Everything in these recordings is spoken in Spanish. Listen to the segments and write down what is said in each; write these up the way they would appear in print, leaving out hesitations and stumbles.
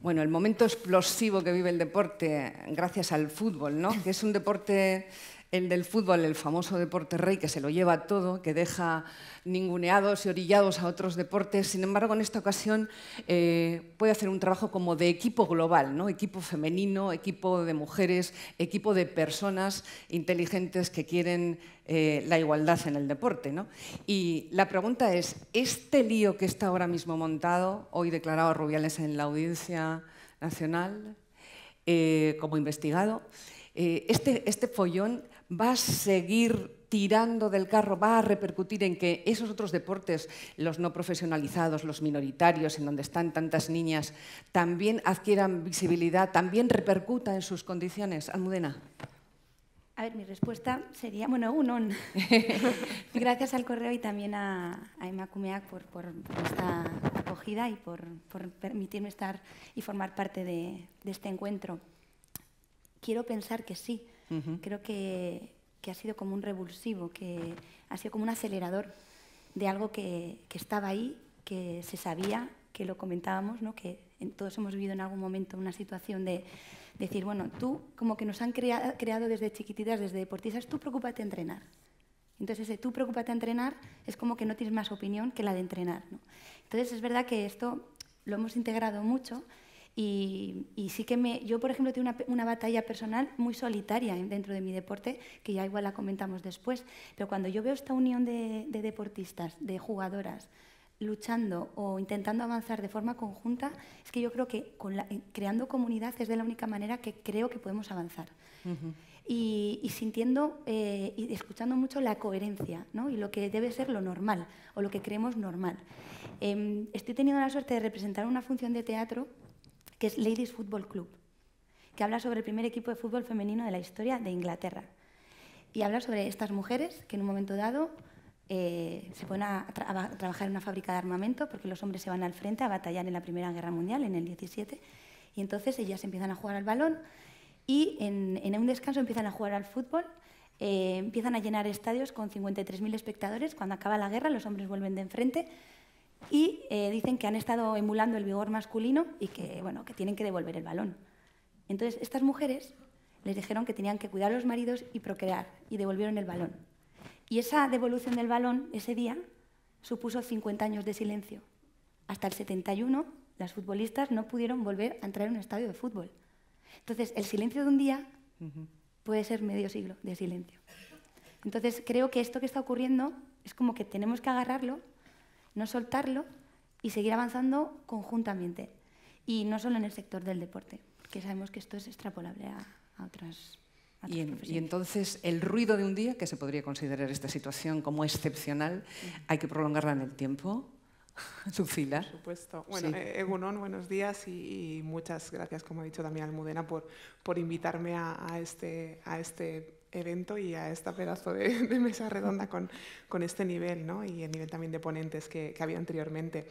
Bueno, el momento explosivo que vive el deporte gracias al fútbol, ¿no? Que es un deporte, el del fútbol, el famoso deporte rey, que se lo lleva todo, que deja ninguneados y orillados a otros deportes. Sin embargo, en esta ocasión puede hacer un trabajo como de equipo global, ¿no? Equipo femenino, equipo de mujeres, equipo de personas inteligentes que quieren la igualdad en el deporte, ¿no? Y la pregunta es, ¿este lío que está ahora mismo montado, hoy declarado Rubiales en la Audiencia Nacional como investigado, este follón va a seguir tirando del carro, va a repercutir en que esos otros deportes, los no profesionalizados, los minoritarios, en donde están tantas niñas, también adquieran visibilidad, también repercuta en sus condiciones? Almudena. A ver, mi respuesta sería, bueno, gracias al correo y también a Emakumeak por esta acogida y por permitirme estar y formar parte de este encuentro. Quiero pensar que sí. Creo que ha sido como un revulsivo, que ha sido como un acelerador de algo que estaba ahí, que se sabía, que lo comentábamos, ¿no? Que todos hemos vivido en algún momento una situación de decir, bueno, tú como que nos han creado desde chiquititas, desde deportistas, tú preocúpate a entrenar. Entonces ese tú preocúpate a entrenar es como que no tienes más opinión que la de entrenar, ¿no? Entonces es verdad que esto lo hemos integrado mucho. Y sí que yo, por ejemplo, tengo una batalla personal muy solitaria dentro de mi deporte, que ya igual la comentamos después, pero cuando yo veo esta unión de deportistas, de jugadoras, luchando o intentando avanzar de forma conjunta, es que yo creo que creando comunidad es de la única manera que creo que podemos avanzar. Y sintiendo y escuchando mucho la coherencia, ¿no? Y lo que debe ser lo normal o lo que creemos normal. Estoy teniendo la suerte de representar una función de teatro que es Ladies Football Club, que habla sobre el primer equipo de fútbol femenino de la historia de Inglaterra. Y habla sobre estas mujeres que en un momento dado se ponen a trabajar en una fábrica de armamento porque los hombres se van al frente a batallar en la Primera Guerra Mundial, en el 17, y entonces ellas empiezan a jugar al balón y en un descanso empiezan a jugar al fútbol, empiezan a llenar estadios con 53.000 espectadores. Cuando acaba la guerra, los hombres vuelven de enfrente y dicen que han estado emulando el vigor masculino y que, bueno, que tienen que devolver el balón. Entonces, estas mujeres les dijeron que tenían que cuidar a los maridos y procrear, y devolvieron el balón. Y esa devolución del balón, ese día, supuso 50 años de silencio. Hasta el 71, las futbolistas no pudieron volver a entrar en un estadio de fútbol. Entonces, el silencio de un día puede ser medio siglo de silencio. Entonces, creo que esto que está ocurriendo es como que tenemos que agarrarlo, no soltarlo y seguir avanzando conjuntamente. Y no solo en el sector del deporte, porque sabemos que esto es extrapolable a otras profesiones. Y entonces, el ruido de un día, que se podría considerar esta situación como excepcional, ¿hay que prolongarla en el tiempo? Lucila. Por supuesto. Bueno, Sí. Egunon, buenos días y muchas gracias, como ha dicho también Almudena, por invitarme a este evento y a esta pedazo de mesa redonda con este nivel, ¿no? Y el nivel también de ponentes que había anteriormente.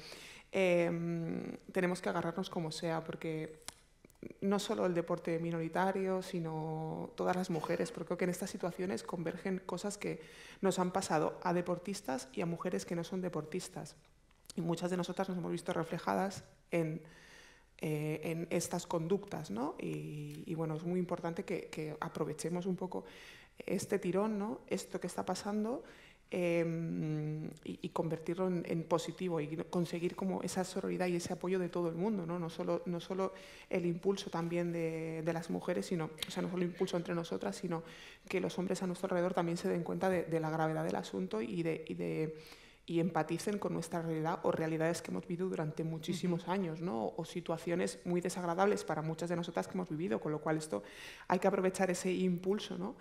Tenemos que agarrarnos como sea, porque no solo el deporte minoritario, sino todas las mujeres, porque creo que en estas situaciones convergen cosas que nos han pasado a deportistas y a mujeres que no son deportistas. Y muchas de nosotras nos hemos visto reflejadas en estas conductas, ¿no? Y bueno, es muy importante que aprovechemos un poco este tirón, ¿no? Esto que está pasando, y convertirlo en positivo y conseguir como esa sororidad y ese apoyo de todo el mundo, ¿no? No solo el impulso también de las mujeres, sino, o sea, no solo el impulso entre nosotras, sino que los hombres a nuestro alrededor también se den cuenta de la gravedad del asunto y empaticen con nuestra realidad o realidades que hemos vivido durante muchísimos años, ¿no? O situaciones muy desagradables para muchas de nosotras que hemos vivido, con lo cual esto hay que aprovechar ese impulso, ¿no?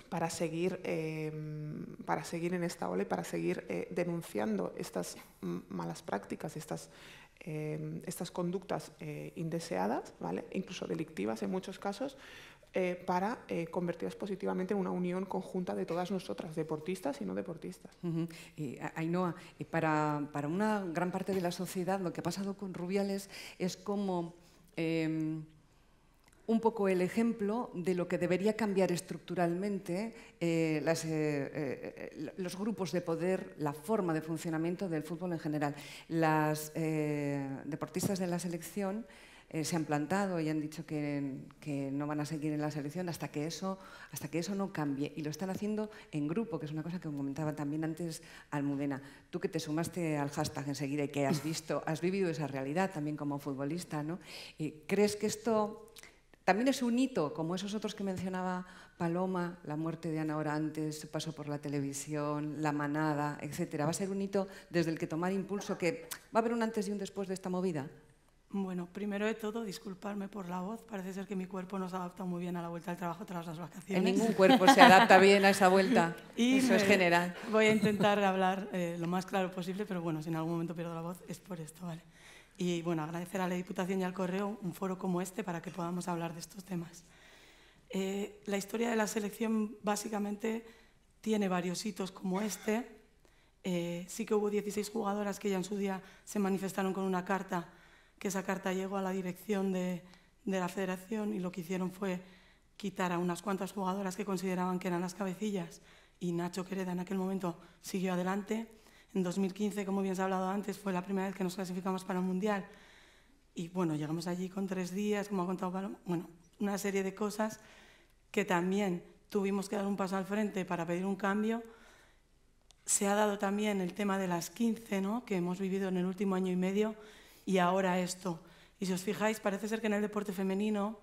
para seguir en esta ola y para seguir denunciando estas malas prácticas, estas conductas indeseadas, ¿vale? Incluso delictivas en muchos casos, para convertirlas positivamente en una unión conjunta de todas nosotras, deportistas y no deportistas. Ainhoa, para una gran parte de la sociedad lo que ha pasado con Rubiales es como un poco el ejemplo de lo que debería cambiar estructuralmente los grupos de poder, la forma de funcionamiento del fútbol en general. Las deportistas de la selección se han plantado y han dicho que no van a seguir en la selección hasta que eso no cambie. Y lo están haciendo en grupo, que es una cosa que comentaba también antes Almudena. Tú que te sumaste al hashtag enseguida y que has vivido esa realidad también como futbolista, ¿no? ¿Crees que esto también es un hito, como esos otros que mencionaba Paloma, la muerte de Ana Orantes, su paso por la televisión, la manada, etcétera? ¿Va a ser un hito desde el que tomar impulso, que va a haber un antes y un después de esta movida? Bueno, primero de todo, disculparme por la voz. Parece ser que mi cuerpo no se adapta muy bien a la vuelta al trabajo tras las vacaciones. En ningún cuerpo se adapta bien a esa vuelta. Y eso es general. Voy a intentar hablar lo más claro posible, pero bueno, si en algún momento pierdo la voz es por esto, ¿vale? Y bueno, agradecer a la Diputación y al Correo un foro como este para que podamos hablar de estos temas. La historia de la selección básicamente tiene varios hitos como este. Sí que hubo 16 jugadoras que ya en su día se manifestaron con una carta, que esa carta llegó a la dirección de la federación y lo que hicieron fue quitar a unas cuantas jugadoras que consideraban que eran las cabecillas, y Nacho Quereda en aquel momento siguió adelante. En 2015, como bien se ha hablado antes, fue la primera vez que nos clasificamos para el Mundial. Y bueno, llegamos allí con 3 días, como ha contado Paloma, bueno, una serie de cosas que también tuvimos que dar un paso al frente para pedir un cambio. Se ha dado también el tema de las 15, ¿no?, que hemos vivido en el último año y medio, y ahora esto. Y si os fijáis, parece ser que en el deporte femenino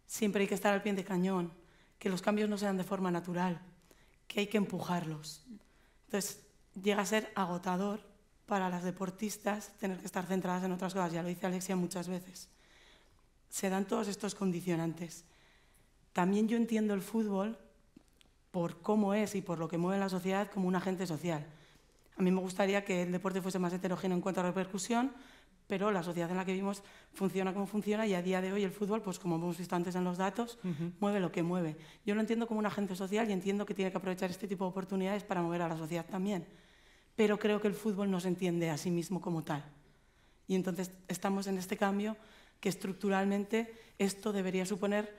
siempre hay que estar al pie de cañón, que los cambios no se dan de forma natural, que hay que empujarlos. Entonces, llega a ser agotador para las deportistas tener que estar centradas en otras cosas. Ya lo dice Alexia muchas veces. Se dan todos estos condicionantes. También yo entiendo el fútbol por cómo es y por lo que mueve la sociedad como un agente social. A mí me gustaría que el deporte fuese más heterogéneo en cuanto a repercusión, pero la sociedad en la que vivimos funciona como funciona, y a día de hoy el fútbol, pues como hemos visto antes en los datos, mueve lo que mueve. Yo lo entiendo como un agente social y entiendo que tiene que aprovechar este tipo de oportunidades para mover a la sociedad también. Pero creo que el fútbol no se entiende a sí mismo como tal. Y entonces estamos en este cambio que estructuralmente esto debería suponer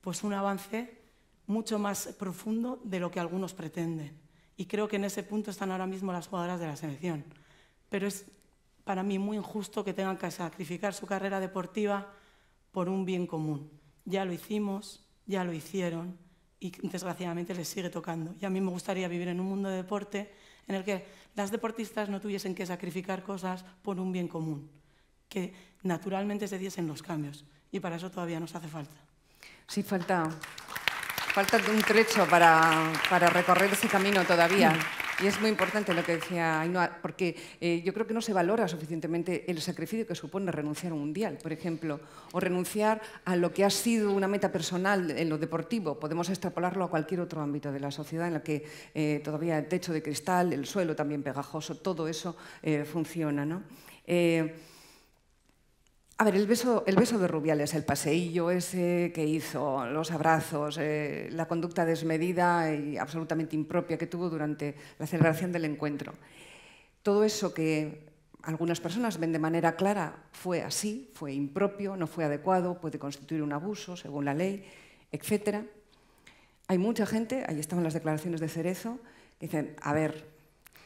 pues un avance mucho más profundo de lo que algunos pretenden. Y creo que en ese punto están ahora mismo las jugadoras de la selección. Pero es para mí muy injusto que tengan que sacrificar su carrera deportiva por un bien común. Ya lo hicimos, ya lo hicieron y desgraciadamente les sigue tocando. Y a mí me gustaría vivir en un mundo de deporte en el que las deportistas no tuviesen que sacrificar cosas por un bien común, que naturalmente se diesen los cambios, y para eso todavía nos hace falta. Sí, falta un trecho para recorrer ese camino todavía. Y es muy importante lo que decía Ainhoa, porque yo creo que no se valora suficientemente el sacrificio que supone renunciar a un mundial, por ejemplo, o renunciar a lo que ha sido una meta personal en lo deportivo. Podemos extrapolarlo a cualquier otro ámbito de la sociedad en la que todavía el techo de cristal, el suelo también pegajoso, todo eso funciona, ¿no? A ver, el beso de Rubiales, el paseillo ese que hizo, los abrazos, la conducta desmedida y absolutamente impropia que tuvo durante la celebración del encuentro. Todo eso que algunas personas ven de manera clara fue así, fue impropio, no fue adecuado, puede constituir un abuso según la ley, etc. Hay mucha gente, ahí estaban las declaraciones de Cerezo, que dicen, a ver,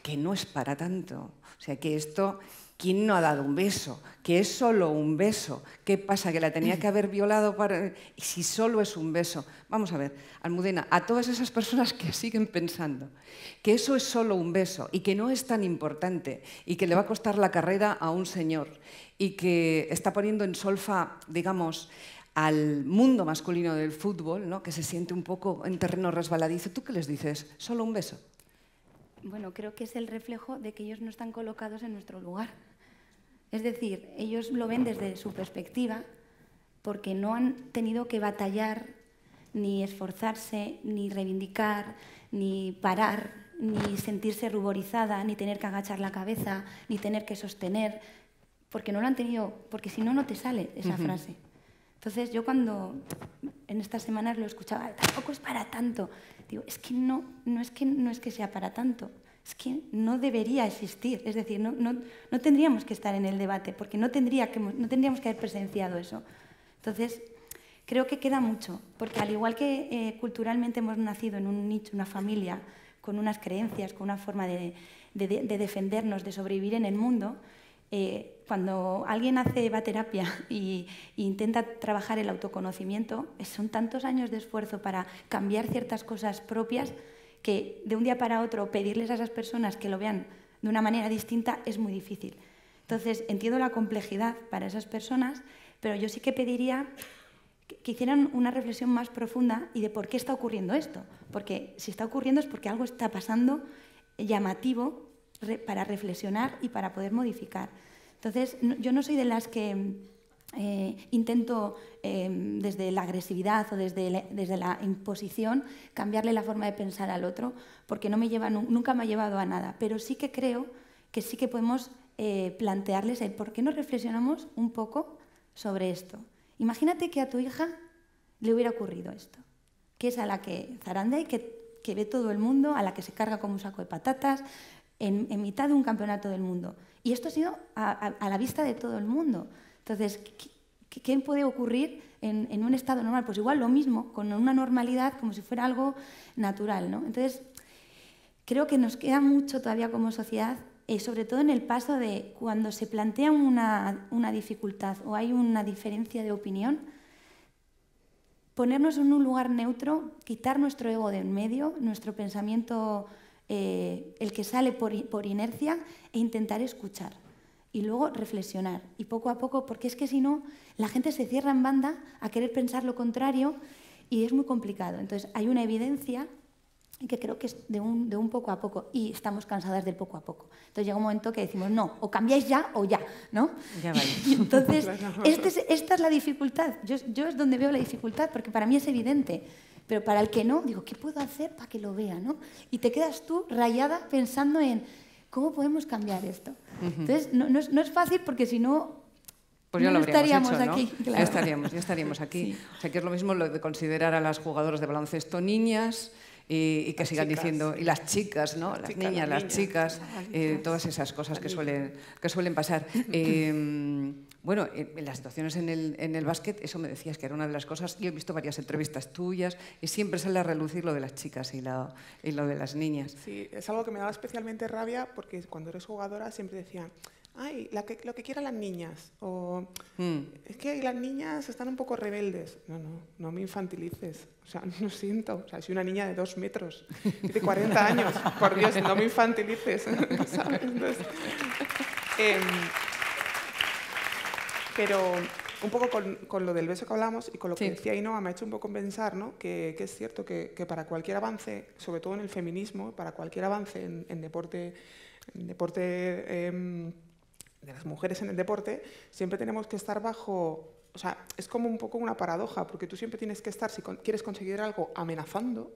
que no es para tanto, o sea, que esto... ¿Quién no ha dado un beso? Que es solo un beso. ¿Qué pasa? ¿Que la tenía que haber violado para...? ¿Y si solo es un beso? Vamos a ver, Almudena, a todas esas personas que siguen pensando que eso es solo un beso y que no es tan importante y que le va a costar la carrera a un señor y que está poniendo en solfa, digamos, al mundo masculino del fútbol, ¿no?, que se siente un poco en terreno resbaladizo, ¿tú qué les dices? ¿Solo un beso? Bueno, creo que es el reflejo de que ellos no están colocados en nuestro lugar. Es decir, ellos lo ven desde su perspectiva porque no han tenido que batallar, ni esforzarse, ni reivindicar, ni parar, ni sentirse ruborizada, ni tener que agachar la cabeza, ni tener que sostener, porque no lo han tenido, porque si no, no te sale esa frase. Entonces, yo cuando en estas semanas lo escuchaba, tampoco es para tanto, digo, es que no es que sea para tanto. Es que no debería existir, es decir, no tendríamos que estar en el debate porque no tendríamos que haber presenciado eso. Entonces, creo que queda mucho, porque al igual que culturalmente hemos nacido en un nicho, una familia, con unas creencias, con una forma de defendernos, de sobrevivir en el mundo, cuando alguien va a terapia e intenta trabajar el autoconocimiento, son tantos años de esfuerzo para cambiar ciertas cosas propias que de un día para otro pedirles a esas personas que lo vean de una manera distinta es muy difícil. Entonces, entiendo la complejidad para esas personas, pero yo sí que pediría que hicieran una reflexión más profunda y de por qué está ocurriendo esto. Porque si está ocurriendo es porque algo está pasando llamativo para reflexionar y para poder modificar. Entonces, yo no soy de las que intento desde la agresividad o desde la imposición cambiarle la forma de pensar al otro, porque nunca me ha llevado a nada. Pero sí que creo que sí que podemos plantearles el por qué no reflexionamos un poco sobre esto. Imagínate que a tu hija le hubiera ocurrido esto, que es a la que zarandea y que ve todo el mundo, a la que se carga como un saco de patatas en mitad de un campeonato del mundo. Y esto ha sido a la vista de todo el mundo. Entonces, ¿qué puede ocurrir en un estado normal? Pues igual lo mismo, con una normalidad como si fuera algo natural, ¿no? Entonces, creo que nos queda mucho todavía como sociedad, sobre todo en el paso de cuando se plantea una dificultad o hay una diferencia de opinión, ponernos en un lugar neutro, quitar nuestro ego de en medio, nuestro pensamiento, el que sale por inercia, e intentar escuchar. Y luego reflexionar. Y poco a poco, porque es que si no, la gente se cierra en banda a querer pensar lo contrario y es muy complicado. Entonces, hay una evidencia que creo que es de un poco a poco, y estamos cansadas del poco a poco. Entonces llega un momento que decimos, no, o cambiáis ya o ya, ¿no? Ya vale. Y entonces, esta es la dificultad. Yo es donde veo la dificultad, porque para mí es evidente, pero para el que no, digo, ¿qué puedo hacer para que lo vea, ¿no? Y te quedas tú rayada pensando en, ¿cómo podemos cambiar esto? Entonces, no es fácil, porque si no, pues ya lo estaríamos hecho, ¿no? aquí. Claro. Ya estaríamos aquí. Sí. O sea, que es lo mismo lo de considerar a las jugadoras de baloncesto niñas y que sigan diciendo, y las chicas, ¿no? Las niñas, las chicas, todas esas cosas que suelen pasar. Bueno, en las situaciones en el básquet, eso me decías que era una de las cosas. Yo he visto varias entrevistas tuyas y siempre sale a relucir lo de las chicas y lo de las niñas. Sí, es algo que me daba especialmente rabia, porque cuando eres jugadora siempre decían, ay, lo que quieran las niñas, o es que las niñas están un poco rebeldes. No me infantilices, o sea, no siento, o sea, soy una niña de 2 metros, de 40 años, por Dios, no me infantilices, ¿sabes? Entonces, pero un poco con lo del beso que hablamos y con lo que decía Ainhoa, me ha hecho un poco pensar, ¿no? que es cierto que para cualquier avance, sobre todo en el feminismo, para cualquier avance en deporte de las mujeres en el deporte, siempre tenemos que estar bajo... O sea, es como un poco una paradoja, porque tú siempre tienes que estar, si quieres conseguir algo, amenazando,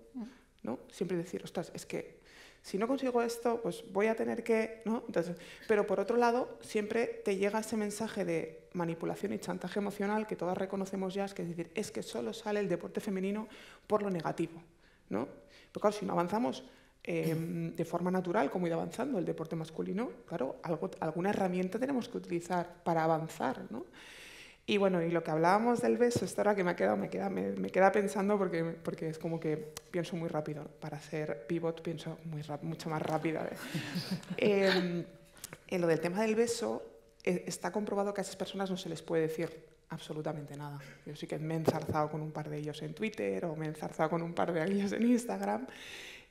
¿no? Siempre decir, ostras, es que si no consigo esto, pues voy a tener que... ¿no? Entonces, pero por otro lado, siempre te llega ese mensaje de manipulación y chantaje emocional que todas reconocemos ya, es decir, es que solo sale el deporte femenino por lo negativo, ¿no? Pero claro, si no avanzamos de forma natural, como ir avanzando el deporte masculino, claro, alguna herramienta tenemos que utilizar para avanzar, ¿no? Y bueno, y lo que hablábamos del beso, esta hora que me queda pensando, porque es como que pienso muy rápido, ¿no? Para ser pivot pienso mucho más rápido. En lo del tema del beso, está comprobado que a esas personas no se les puede decir absolutamente nada. Yo sí que me he enzarzado con un par de ellos en Twitter, o me he enzarzado con un par de ellos en Instagram,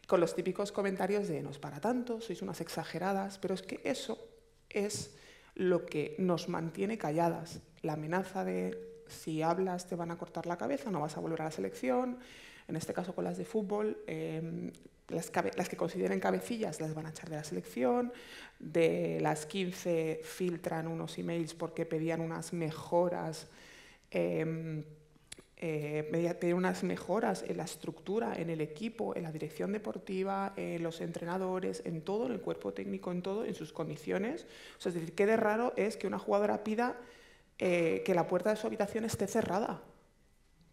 con los típicos comentarios de no es para tanto, sois unas exageradas, pero es que eso es lo que nos mantiene calladas. La amenaza de si hablas te van a cortar la cabeza, no vas a volver a la selección, en este caso con las de fútbol, las que consideren cabecillas las van a echar de la selección, de las 15 filtran unos emails porque pedían unas mejoras, pedir unas mejoras en la estructura, en el equipo, en la dirección deportiva, en los entrenadores, en todo, en el cuerpo técnico, en todo, en sus condiciones. O sea, es decir, qué de raro es que una jugadora pida que la puerta de su habitación esté cerrada.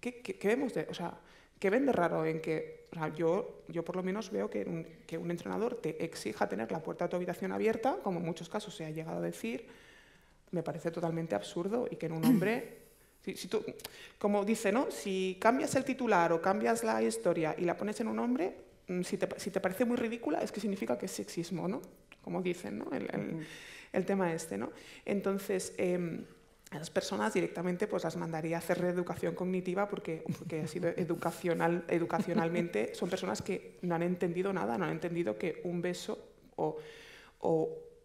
¿Qué vemos o sea, qué ven de raro en que... O sea, yo por lo menos veo que un entrenador te exija tener la puerta de tu habitación abierta, como en muchos casos se ha llegado a decir, me parece totalmente absurdo, y que en un hombre Si tú, como dice, ¿no? Si cambias el titular o cambias la historia y la pones en un hombre, si te parece muy ridícula, es que significa que es sexismo, ¿no? Como dicen, ¿no? El tema este, ¿no? Entonces, a las personas directamente pues las mandaría a hacer reeducación cognitiva porque ha sido educacionalmente son personas que no han entendido nada, no han entendido que un beso o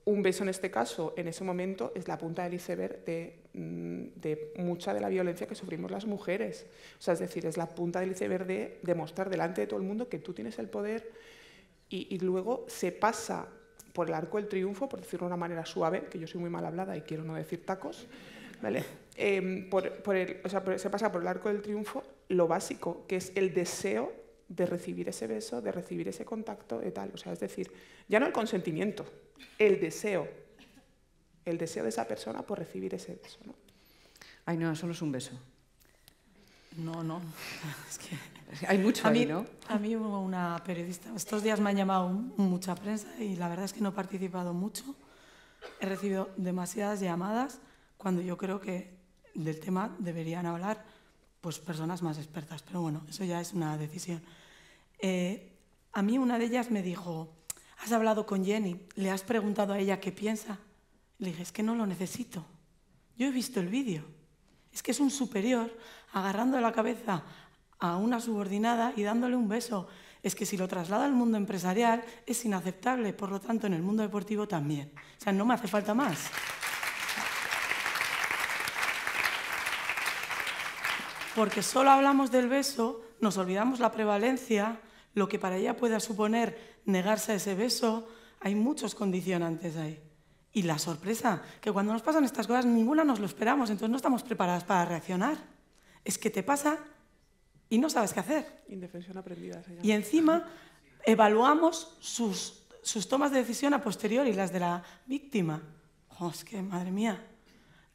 un beso en este caso, en ese momento, es la punta del iceberg de mucha de la violencia que sufrimos las mujeres. O sea, es decir, es la punta del iceberg de demostrar delante de todo el mundo que tú tienes el poder y luego se pasa por el arco del triunfo, por decirlo de una manera suave, que yo soy muy mal hablada y quiero no decir tacos, ¿vale? Se pasa por el arco del triunfo lo básico, que es el deseo de recibir ese beso, de recibir ese contacto y tal. O sea, es decir, ya no el consentimiento, el deseo de esa persona por recibir ese beso, ¿no? Ay, no, solo es un beso. No. Es que hay mucho ahí, ¿no? A mí hubo una periodista. Estos días me han llamado mucha prensa y la verdad es que no he participado mucho. He recibido demasiadas llamadas cuando yo creo que del tema deberían hablar pues, personas más expertas. Pero bueno, eso ya es una decisión. A mí una de ellas me dijo, ¿has hablado con Jenny? ¿Le has preguntado a ella qué piensa? Le dije, es que no lo necesito. Yo he visto el vídeo. Es que es un superior agarrando la cabeza a una subordinada y dándole un beso. Es que si lo traslada al mundo empresarial es inaceptable, por lo tanto en el mundo deportivo también. O sea, no me hace falta más. Porque solo hablamos del beso, nos olvidamos la prevalencia, lo que para ella pueda suponer negarse a ese beso. Hay muchos condicionantes ahí. Y la sorpresa, que cuando nos pasan estas cosas ninguna nos lo esperamos, entonces no estamos preparadas para reaccionar. Es que te pasa y no sabes qué hacer. Indefensión aprendida se llama. Y encima evaluamos sus tomas de decisión a posteriori, las de la víctima. Oh, es que, madre mía.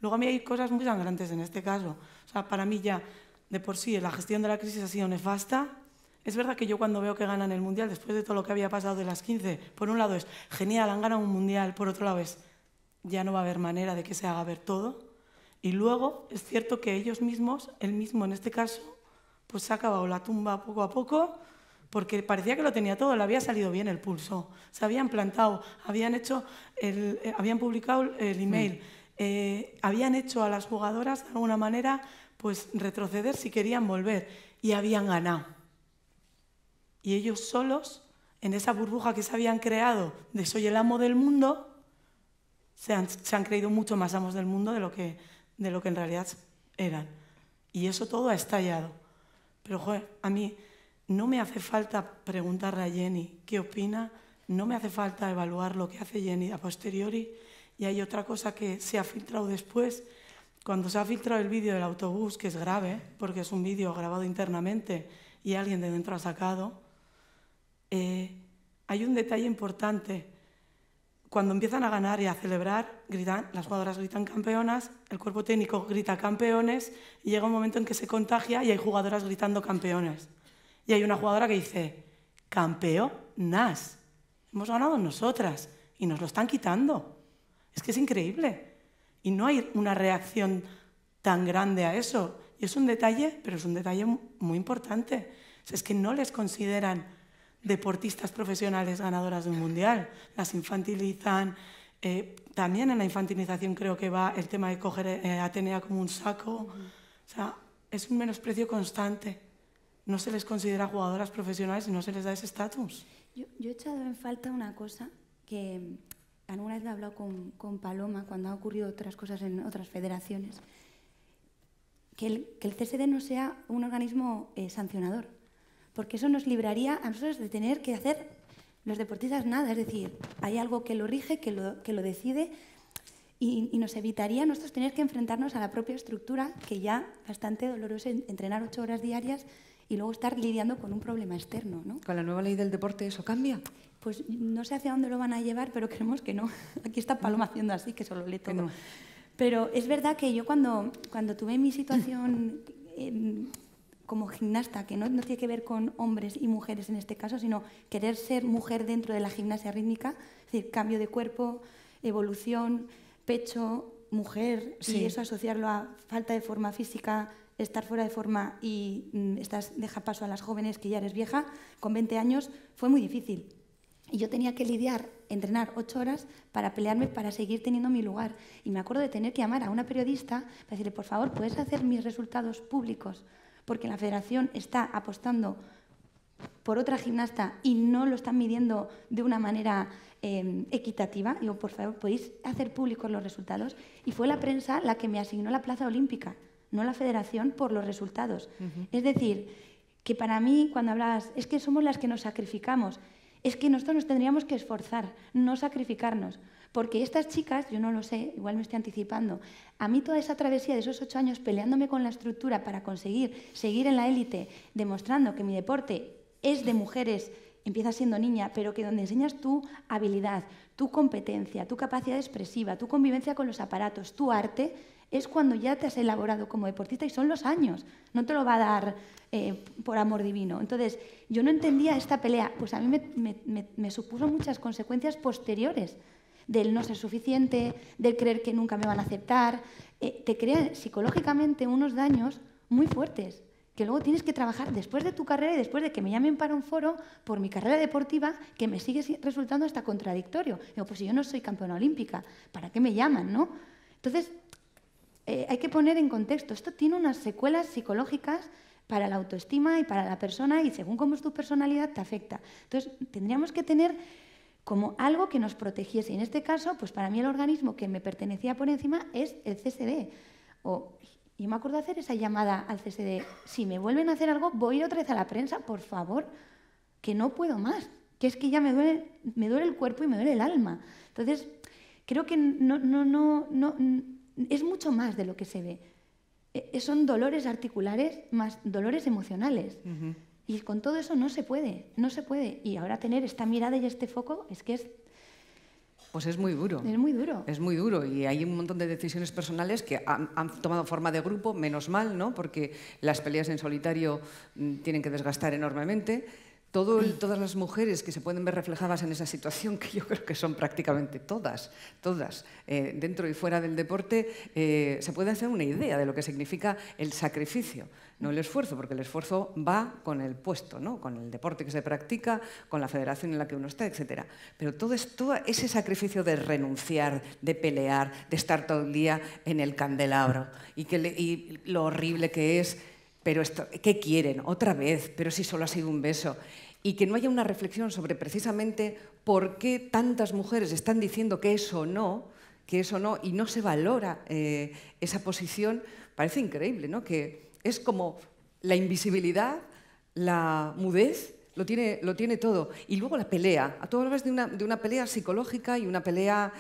Luego a mí hay cosas muy sangrantes en este caso. O sea, para mí ya, de por sí, la gestión de la crisis ha sido nefasta. Es verdad que yo cuando veo que ganan el Mundial, después de todo lo que había pasado de las 15, por un lado es genial, han ganado un Mundial, por otro lado es ya no va a haber manera de que se haga ver todo. Y luego es cierto que ellos mismos, él mismo en este caso, pues se ha acabado la tumba poco a poco, porque parecía que lo tenía todo, le había salido bien el pulso, se habían plantado, habían publicado el email, habían hecho a las jugadoras de alguna manera pues retroceder si querían volver y habían ganado. Y ellos solos, en esa burbuja que se habían creado de soy el amo del mundo, se han creído mucho más amos del mundo de lo que en realidad eran. Y eso todo ha estallado. Pero, joder, a mí no me hace falta preguntarle a Jenny qué opina, no me hace falta evaluar lo que hace Jenny a posteriori. Y hay otra cosa que se ha filtrado después. Cuando se ha filtrado el vídeo del autobús, que es grave, porque es un vídeo grabado internamente y alguien de dentro ha sacado, hay un detalle importante. Cuando empiezan a ganar y a celebrar, las jugadoras gritan campeonas, el cuerpo técnico grita campeones y llega un momento en que se contagia y hay jugadoras gritando campeones. Y hay una jugadora que dice, campeonas, hemos ganado nosotras y nos lo están quitando. Es que es increíble. Y no hay una reacción tan grande a eso. Y es un detalle, pero es un detalle muy importante. O sea, es que no les consideran deportistas profesionales ganadoras de un mundial. Las infantilizan. También en la infantilización creo que va el tema de coger a Atenea como un saco. O sea, es un menosprecio constante. No se les considera jugadoras profesionales y no se les da ese estatus. Yo he echado en falta una cosa que alguna vez lo he hablado con Paloma cuando han ocurrido otras cosas en otras federaciones. Que el CSD no sea un organismo sancionador. Porque eso nos libraría a nosotros de tener que hacer los deportistas nada. Es decir, hay algo que lo rige, que lo decide y nos evitaría nosotros tener que enfrentarnos a la propia estructura, que ya bastante doloroso entrenar 8 horas diarias y luego estar lidiando con un problema externo, ¿no? ¿Con la nueva ley del deporte eso cambia? Pues no sé hacia dónde lo van a llevar, pero creemos que no. Aquí está Paloma haciendo así, que solo lee todo. No. Pero es verdad que yo cuando tuve mi situación como gimnasta, que no tiene que ver con hombres y mujeres en este caso, sino querer ser mujer dentro de la gimnasia rítmica, es decir, cambio de cuerpo, evolución, pecho, mujer y eso asociarlo a falta de forma física, estar fuera de forma y deja paso a las jóvenes que ya eres vieja, con 20 años fue muy difícil. Y yo tenía que entrenar 8 horas para pelearme, para seguir teniendo mi lugar. Y me acuerdo de tener que llamar a una periodista para decirle, por favor, ¿puedes hacer mis resultados públicos? Porque la federación está apostando por otra gimnasta y no lo están midiendo de una manera equitativa. Digo, por favor, ¿podéis hacer públicos los resultados? Y fue la prensa la que me asignó la plaza olímpica, no la federación, por los resultados. Es decir, que para mí, cuando hablabas, es que somos las que nos sacrificamos, es que nosotros nos tendríamos que esforzar, no sacrificarnos. Porque estas chicas, yo no lo sé, igual me estoy anticipando, a mí toda esa travesía de esos 8 años peleándome con la estructura para conseguir seguir en la élite, demostrando que mi deporte es de mujeres, empiezas siendo niña, pero que donde enseñas tu habilidad, tu competencia, tu capacidad expresiva, tu convivencia con los aparatos, tu arte, es cuando ya te has elaborado como deportista y son los años, no te lo va a dar por amor divino. Entonces, yo no entendía esta pelea, pues a mí me supuso muchas consecuencias posteriores del no ser suficiente, del creer que nunca me van a aceptar, te crea psicológicamente unos daños muy fuertes, que luego tienes que trabajar después de tu carrera y después de que me llamen para un foro por mi carrera deportiva, que me sigue resultando hasta contradictorio. Digo, pues si yo no soy campeona olímpica, ¿para qué me llaman, no? Entonces, hay que poner en contexto, esto tiene unas secuelas psicológicas para la autoestima y para la persona y según cómo es tu personalidad te afecta. Entonces, tendríamos que tener como algo que nos protegiese. Y en este caso, pues para mí el organismo que me pertenecía por encima es el CSD. Yo me acuerdo de hacer esa llamada al CSD. Si me vuelven a hacer algo, voy a ir otra vez a la prensa, por favor, que no puedo más. Que es que ya me duele el cuerpo y me duele el alma. Entonces, creo que es mucho más de lo que se ve. Son dolores articulares más dolores emocionales. Y con todo eso no se puede. Y ahora tener esta mirada y este foco es que es... Pues es muy duro. Es muy duro. Es muy duro y hay un montón de decisiones personales que han tomado forma de grupo, menos mal, ¿no? Porque las peleas en solitario tienen que desgastar enormemente. Todas las mujeres que se pueden ver reflejadas en esa situación, que yo creo que son prácticamente todas, dentro y fuera del deporte, se puede hacer una idea de lo que significa el sacrificio, no el esfuerzo, porque el esfuerzo va con el puesto, ¿no? Con el deporte que se practica, con la federación en la que uno está, etc. Pero todo ese sacrificio de renunciar, de pelear, de estar todo el día en el candelabro y lo horrible que es. Pero ¿qué quieren? Otra vez, pero si solo ha sido un beso. Y que no haya una reflexión sobre precisamente por qué tantas mujeres están diciendo que eso no, y no se valora esa posición, parece increíble, ¿no? Que es como la invisibilidad, la mudez, lo tiene todo. Y luego la pelea. A todo hablas de una pelea psicológica y una pelea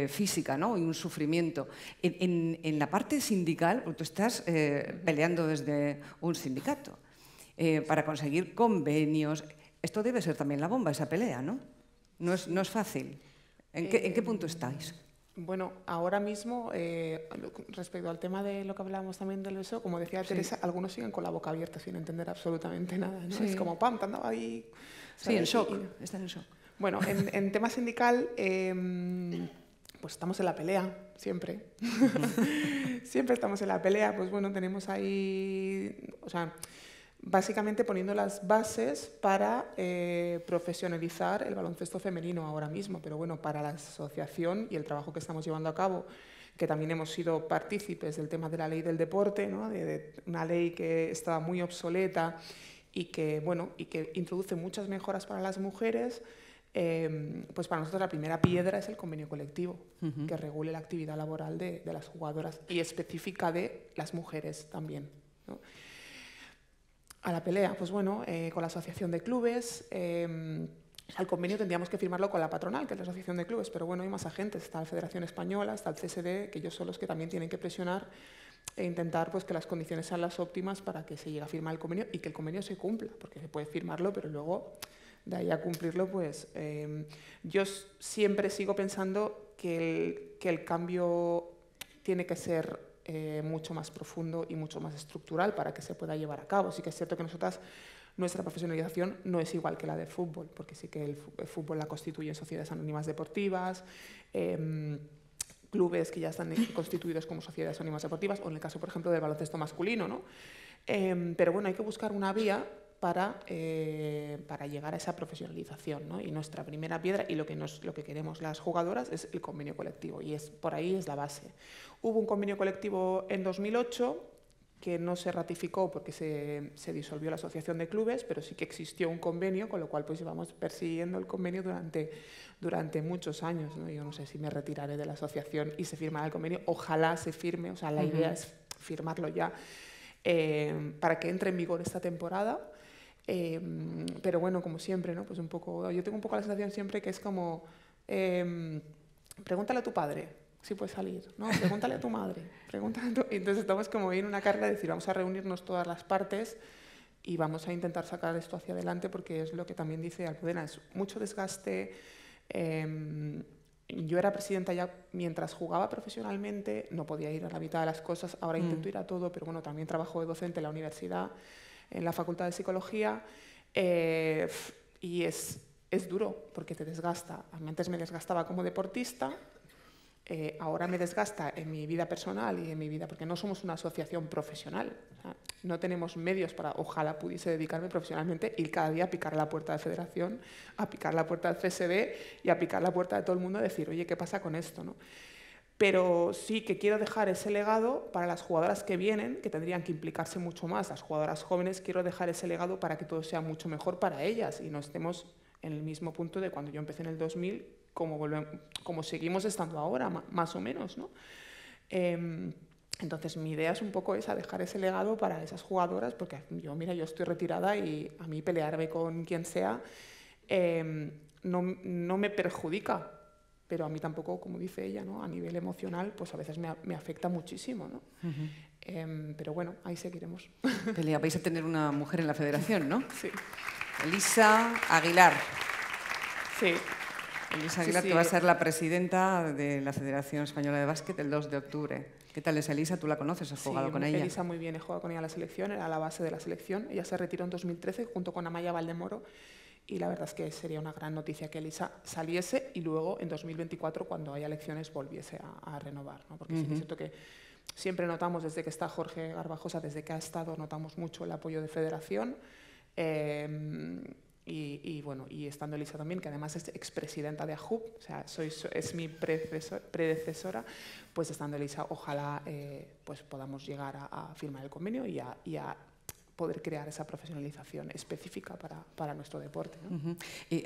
física, ¿no? Y un sufrimiento. En la parte sindical, tú estás peleando desde un sindicato para conseguir convenios. Esto debe ser también la bomba, esa pelea, ¿no? No es fácil. ¿En qué punto estáis? Bueno, ahora mismo, respecto al tema de lo que hablábamos también del beso, como decía Teresa, algunos siguen con la boca abierta sin entender absolutamente nada, ¿no? Sí. Es como, ¡pam!, te andaba ahí... ¿sabes? Sí, en shock, están en shock. Bueno, en tema sindical, pues estamos en la pelea, siempre. Siempre estamos en la pelea, pues bueno, tenemos ahí... O sea, básicamente poniendo las bases para profesionalizar el baloncesto femenino ahora mismo. Pero bueno, para la asociación y el trabajo que estamos llevando a cabo, que también hemos sido partícipes del tema de la ley del deporte, ¿no? de una ley que estaba muy obsoleta y que, bueno, y que introduce muchas mejoras para las mujeres, pues para nosotros la primera piedra es el convenio colectivo, que regule la actividad laboral de las jugadoras y específica de las mujeres también, ¿no? A la pelea, pues bueno, con la asociación de clubes, al convenio tendríamos que firmarlo con la patronal, que es la asociación de clubes, pero bueno, hay más agentes, está la Federación Española, está el CSD, que ellos son los que también tienen que presionar e intentar pues, que las condiciones sean las óptimas para que se llegue a firmar el convenio y que el convenio se cumpla, porque se puede firmarlo, pero luego de ahí a cumplirlo, pues yo siempre sigo pensando que el cambio tiene que ser mucho más profundo y mucho más estructural para que se pueda llevar a cabo. Sí que es cierto que nuestra profesionalización no es igual que la del fútbol, porque sí que el fútbol la constituyen sociedades anónimas deportivas, clubes que ya están constituidos como sociedades anónimas deportivas, o en el caso, por ejemplo, del baloncesto masculino, ¿no? Pero bueno, hay que buscar una vía para llegar a esa profesionalización, ¿no? Y nuestra primera piedra, y lo que queremos las jugadoras, es el convenio colectivo, y por ahí es la base. Hubo un convenio colectivo en 2008 que no se ratificó porque se disolvió la asociación de clubes, pero sí que existió un convenio, con lo cual pues llevamos persiguiendo el convenio durante muchos años, ¿no? Yo no sé si me retiraré de la asociación y se firmará el convenio, ojalá se firme, o sea, la idea es firmarlo ya para que entre en vigor esta temporada. Pero bueno, como siempre, ¿no? Pues un poco, yo tengo un poco la sensación siempre que es como pregúntale a tu padre si puedes salir, ¿no? Pregúntale a tu madre, y entonces estamos como ahí en una carrera de decir, vamos a reunirnos todas las partes y vamos a intentar sacar esto hacia adelante, porque es lo que también dice Almudena, es mucho desgaste. Yo era presidenta ya mientras jugaba profesionalmente, no podía ir a la mitad de las cosas, ahora intento ir a todo, pero bueno, también trabajo de docente en la universidad, en la Facultad de Psicología, y es duro porque te desgasta. A mí antes me desgastaba como deportista, ahora me desgasta en mi vida personal y en mi vida, porque no somos una asociación profesional, o sea, no tenemos medios para, ojalá pudiese dedicarme profesionalmente, ir cada día a picar la puerta de federación, a picar la puerta del CSD y a picar la puerta de todo el mundo, a decir, oye, ¿qué pasa con esto, no? Pero sí que quiero dejar ese legado para las jugadoras que vienen, que tendrían que implicarse mucho más, las jugadoras jóvenes, quiero dejar ese legado para que todo sea mucho mejor para ellas y no estemos en el mismo punto de cuando yo empecé en el 2000, como seguimos estando ahora, más o menos, ¿no? Entonces mi idea es un poco esa, dejar ese legado para esas jugadoras, porque yo estoy retirada y a mí pelearme con quien sea no me perjudica, pero a mí tampoco, como dice ella, ¿no? A nivel emocional, pues a veces me afecta muchísimo, ¿no? Pero bueno, ahí seguiremos. Pelea, vais a tener una mujer en la federación, ¿no? Sí. Elisa Aguilar. Sí. Elisa Aguilar, que va a ser la presidenta de la Federación Española de Básquet el 2 de octubre. ¿Qué tal es Elisa? ¿Tú la conoces? ¿Has jugado con ella? Elisa muy bien, he jugado con ella en la selección, era la base de la selección. Ella se retiró en 2013 junto con Amaya Valdemoro y la verdad es que sería una gran noticia que Elisa saliese y luego en 2024, cuando haya elecciones, volviese a renovar, ¿no? Porque sí que es cierto que siempre notamos, desde que está Jorge Garbajosa, desde que ha estado, notamos mucho el apoyo de federación. Y estando Elisa también, que además es expresidenta de AJUB, o sea, es mi predecesora, pues estando Elisa, ojalá pues podamos llegar a firmar el convenio y a poder crear esa profesionalización específica para nuestro deporte, ¿no?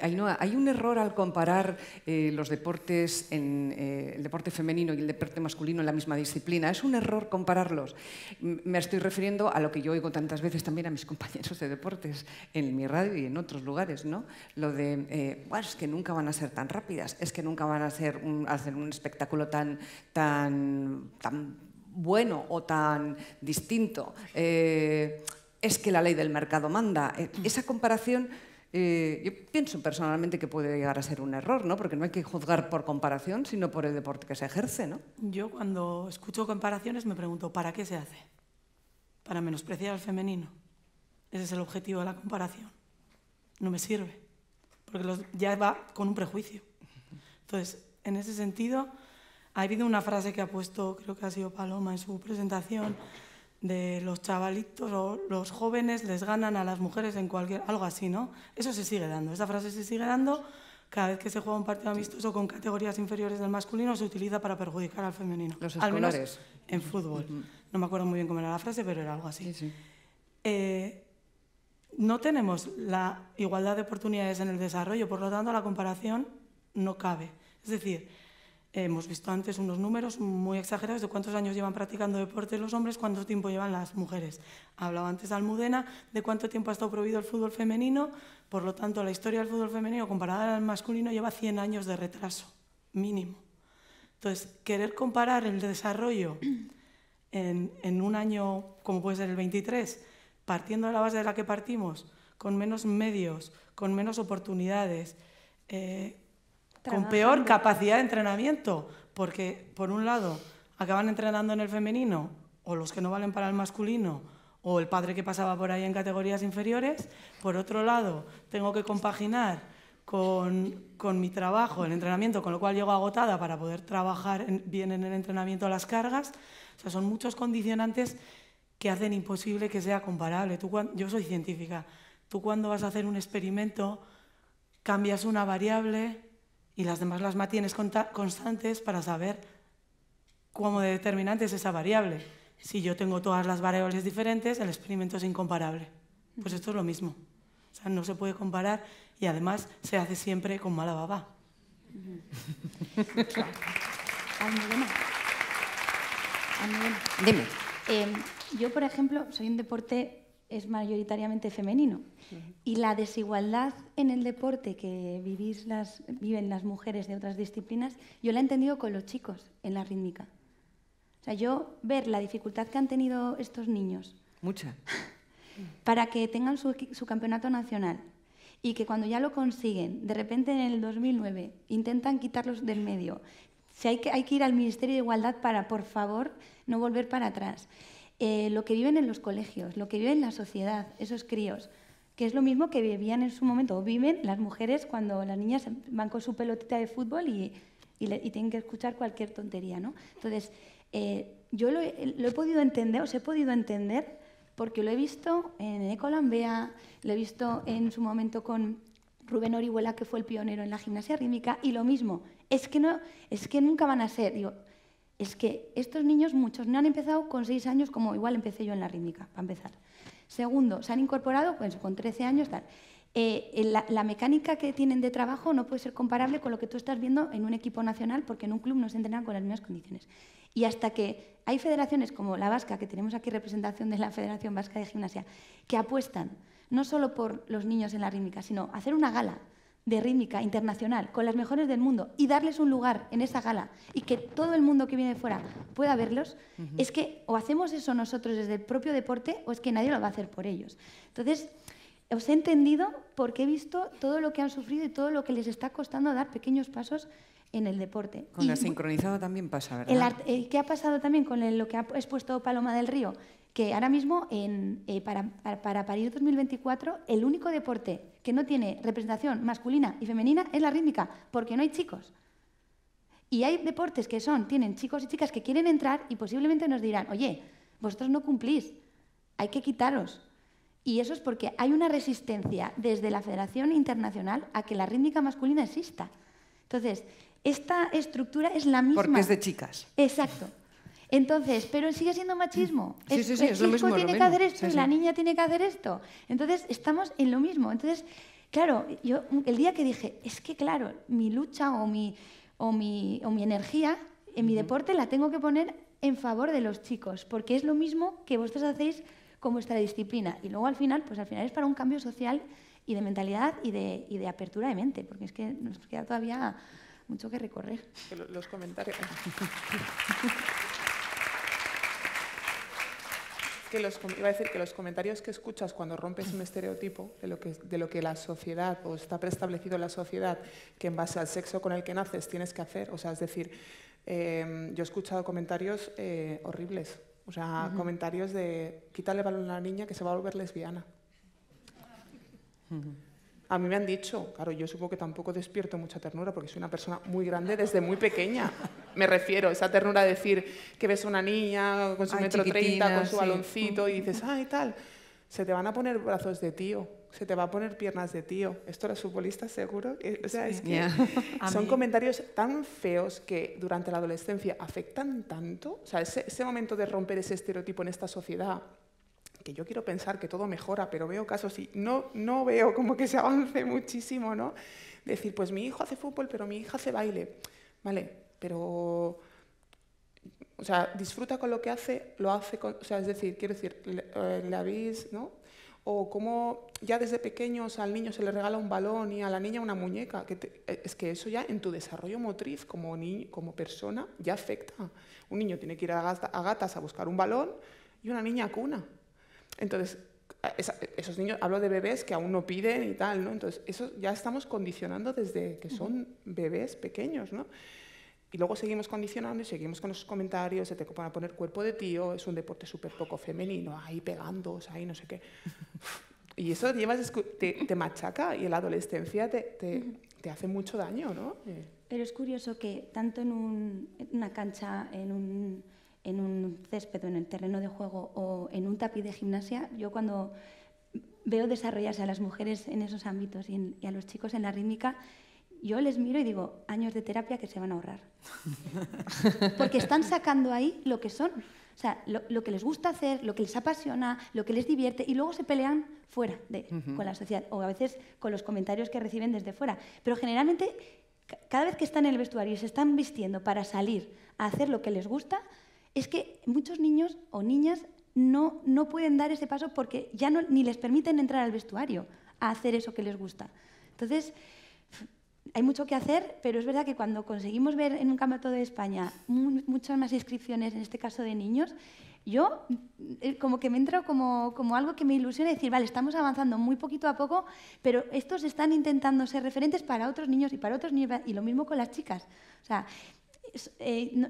Ainhoa, ¿hay un error al comparar los deportes, el deporte femenino y el deporte masculino en la misma disciplina? ¿Es un error compararlos? Me estoy refiriendo a lo que yo oigo tantas veces también a mis compañeros de deportes en mi radio y en otros lugares, ¿no? Lo de, bueno, es que nunca van a ser tan rápidas, es que nunca van a hacer un espectáculo tan bueno o tan distinto. Es que la ley del mercado manda. Esa comparación, yo pienso personalmente que puede llegar a ser un error, ¿no? Porque no hay que juzgar por comparación, sino por el deporte que se ejerce, ¿no? Yo cuando escucho comparaciones me pregunto, ¿para qué se hace? ¿Para menospreciar al femenino? Ese es el objetivo de la comparación. No me sirve, porque ya va con un prejuicio. Entonces, en ese sentido, ha habido una frase que ha puesto, creo que ha sido Paloma en su presentación, de los chavalitos o los jóvenes les ganan a las mujeres en algo así, ¿no? Eso se sigue dando, esa frase se sigue dando cada vez que se juega un partido amistoso con categorías inferiores del masculino, se utiliza para perjudicar al femenino. Los al menos escolares. En fútbol. No me acuerdo muy bien cómo era la frase, pero era algo así. Sí. No tenemos la igualdad de oportunidades en el desarrollo, por lo tanto la comparación no cabe. Es decir, hemos visto antes unos números muy exagerados de cuántos años llevan practicando deporte los hombres, cuánto tiempo llevan las mujeres. Hablaba antes Almudena de cuánto tiempo ha estado prohibido el fútbol femenino, por lo tanto la historia del fútbol femenino comparada al masculino lleva 100 años de retraso, mínimo. Entonces, querer comparar el desarrollo en un año como puede ser el 23, partiendo de la base de la que partimos, con menos medios, con menos oportunidades, con peor capacidad de entrenamiento, porque por un lado acaban entrenando en el femenino o los que no valen para el masculino o el padre que pasaba por ahí en categorías inferiores, por otro lado tengo que compaginar con mi trabajo, el entrenamiento, con lo cual llego agotada para poder trabajar bien en el entrenamiento las cargas. O sea, son muchos condicionantes que hacen imposible que sea comparable. Yo soy científica. Tú cuando vas a hacer un experimento cambias una variable y las demás las mantienes constantes para saber cómo de determinante es esa variable. Si yo tengo todas las variables diferentes, el experimento es incomparable. Pues esto es lo mismo. O sea, no se puede comparar y además se hace siempre con mala baba. Dime. Yo, por ejemplo, soy un deporte es mayoritariamente femenino y la desigualdad en el deporte que viven las mujeres de otras disciplinas, yo la he entendido con los chicos en la rítmica. O sea, yo ver la dificultad que han tenido estos niños Mucha. para que tengan su campeonato nacional y que cuando ya lo consiguen, de repente en el 2009 intentan quitarlos del medio. Si hay que ir al Ministerio de Igualdad para, por favor, no volver para atrás. Lo que viven en los colegios, lo que vive en la sociedad, esos críos, que es lo mismo que vivían en su momento, o viven las mujeres cuando las niñas van con su pelotita de fútbol y tienen que escuchar cualquier tontería, ¿no? Entonces, yo lo he podido entender, os he podido entender, porque lo he visto en Ecolambea, lo he visto en su momento con Rubén Orihuela, que fue el pionero en la gimnasia rítmica, y lo mismo, es que nunca van a ser, digo, es que estos niños, muchos no han empezado con 6 años como igual empecé yo en la rítmica, para empezar. Segundo, se han incorporado pues, con 13 años, tal. La mecánica que tienen de trabajo no puede ser comparable con lo que tú estás viendo en un equipo nacional, porque en un club no se entrenan con las mismas condiciones. Y hasta que hay federaciones como la vasca, que tenemos aquí representación de la Federación Vasca de Gimnasia, que apuestan no solo por los niños en la rítmica, sino hacer una gala de rítmica internacional con las mejores del mundo y darles un lugar en esa gala y que todo el mundo que viene de fuera pueda verlos, es que o hacemos eso nosotros desde el propio deporte o es que nadie lo va a hacer por ellos. Entonces, os he entendido porque he visto todo lo que han sufrido y todo lo que les está costando dar pequeños pasos en el deporte. Con la sincronizada también pasa, ¿verdad? ¿Qué ha pasado también con lo que ha expuesto Paloma del Río? Que ahora mismo, para París 2024, el único deporte que no tiene representación masculina y femenina es la rítmica, porque no hay chicos. Y hay deportes que tienen chicos y chicas que quieren entrar y posiblemente nos dirán, oye, vosotros no cumplís, hay que quitaros. Y eso es porque hay una resistencia desde la Federación Internacional a que la rítmica masculina exista. Entonces, esta estructura es la misma. Porque es de chicas. Exacto. Entonces, pero sigue siendo machismo. Sí, sí, el lo mismo, chico tiene lo que hacer mismo. esto Sí, y la niña tiene que hacer esto. Entonces, estamos en lo mismo. Entonces, claro, yo el día que dije, es que claro, mi lucha o mi energía en mi deporte la tengo que poner en favor de los chicos, porque es lo mismo que vosotros hacéis con vuestra disciplina. Y luego al final es para un cambio social y de mentalidad y de apertura de mente, porque es que nos queda todavía mucho que recorrer. Los comentarios... iba a decir que los comentarios que escuchas cuando rompes un estereotipo de lo que la sociedad, o está preestablecido en la sociedad, que en base al sexo con el que naces tienes que hacer, o sea, es decir, yo he escuchado comentarios horribles, o sea, comentarios de quítale el balón a la niña que se va a volver lesbiana. A mí me han dicho, claro, yo supongo que tampoco despierto mucha ternura porque soy una persona muy grande desde muy pequeña. Me refiero, esa ternura de decir que ves a una niña con su 1,30 m, con su baloncito y dices, ay, tal, se te van a poner brazos de tío, se te va a poner piernas de tío. ¿Esto los futbolistas seguro? O sea, es que son comentarios tan feos que durante la adolescencia afectan tanto. O sea, ese momento de romper ese estereotipo en esta sociedad, que yo quiero pensar que todo mejora, pero veo casos y no veo como que se avance muchísimo, ¿no? Decir, pues mi hijo hace fútbol, pero mi hija hace baile. Vale, pero... O sea, disfruta con lo que hace, lo hace con... O sea, es decir, quiero decir, le habéis, ¿no? O como ya desde pequeños al niño se le regala un balón y a la niña una muñeca. Es que eso ya en tu desarrollo motriz como persona ya afecta. Un niño tiene que ir a gatas a buscar un balón y una niña a cuna. Entonces, esos niños, hablo de bebés que aún no piden y tal, ¿no? Entonces, eso ya estamos condicionando desde que son bebés pequeños, ¿no? Y luego seguimos condicionando y seguimos con esos comentarios, se te van a poner cuerpo de tío, es un deporte súper poco femenino, ahí pegando, ahí no sé qué. Y eso te machaca y en la adolescencia te hace mucho daño, ¿no? Pero es curioso que tanto en una cancha, en un césped o en el terreno de juego o en un tapiz de gimnasia, yo cuando veo desarrollarse a las mujeres en esos ámbitos y a los chicos en la rítmica, yo les miro y digo, años de terapia que se van a ahorrar. Porque están sacando ahí lo que son. O sea, lo que les gusta hacer, lo que les apasiona, lo que les divierte, y luego se pelean fuera con la sociedad, o a veces con los comentarios que reciben desde fuera. Pero generalmente, cada vez que están en el vestuario y se están vistiendo para salir a hacer lo que les gusta, es que muchos niños o niñas no pueden dar ese paso porque ya ni les permiten entrar al vestuario a hacer eso que les gusta. Entonces, hay mucho que hacer, pero es verdad que cuando conseguimos ver en un campeonato de España muchas más inscripciones, en este caso de niños, yo como que me entra como algo que me ilusiona decir, vale, estamos avanzando muy poquito a poco, pero estos están intentando ser referentes para otros niños y para otros niños, y lo mismo con las chicas. O sea,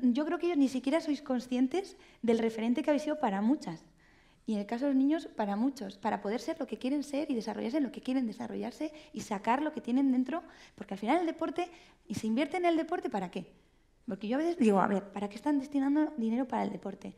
yo creo que ellos ni siquiera sois conscientes del referente que habéis sido para muchas. Y en el caso de los niños, para muchos, para poder ser lo que quieren ser y desarrollarse en lo que quieren desarrollarse y sacar lo que tienen dentro, porque al final el deporte, y se invierte en el deporte, ¿para qué? Porque yo a veces digo, a ver, ¿para qué están destinando dinero para el deporte?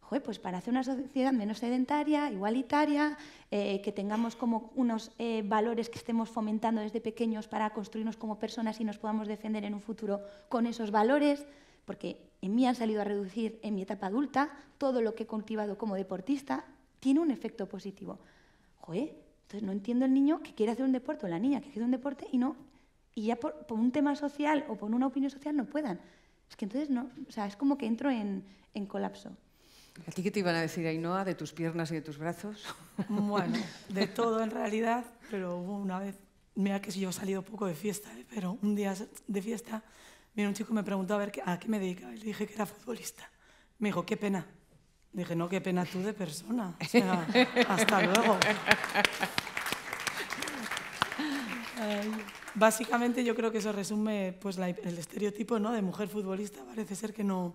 Joder, pues para hacer una sociedad menos sedentaria, igualitaria, que tengamos como unos valores que estemos fomentando desde pequeños para construirnos como personas y nos podamos defender en un futuro con esos valores, porque en mí han salido a reducir en mi etapa adulta, todo lo que he cultivado como deportista tiene un efecto positivo. Joder, entonces no entiendo el niño que quiere hacer un deporte o la niña que quiere hacer un deporte y ya por un tema social o por una opinión social no puedan. Es que entonces no, o sea, es como que entro en colapso. ¿A ti qué te iban a decir, Ainhoa, de tus piernas y de tus brazos? Bueno, de todo en realidad, pero hubo una vez, mira que yo he salido poco de fiesta, pero un día de fiesta vino un chico y me preguntó a qué me dedicaba. Y le dije que era futbolista. Me dijo, qué pena. Dije, no, qué pena tú de persona. O sea, hasta luego. Básicamente yo creo que eso resume pues, el estereotipo, ¿no?, de mujer futbolista. Parece ser que no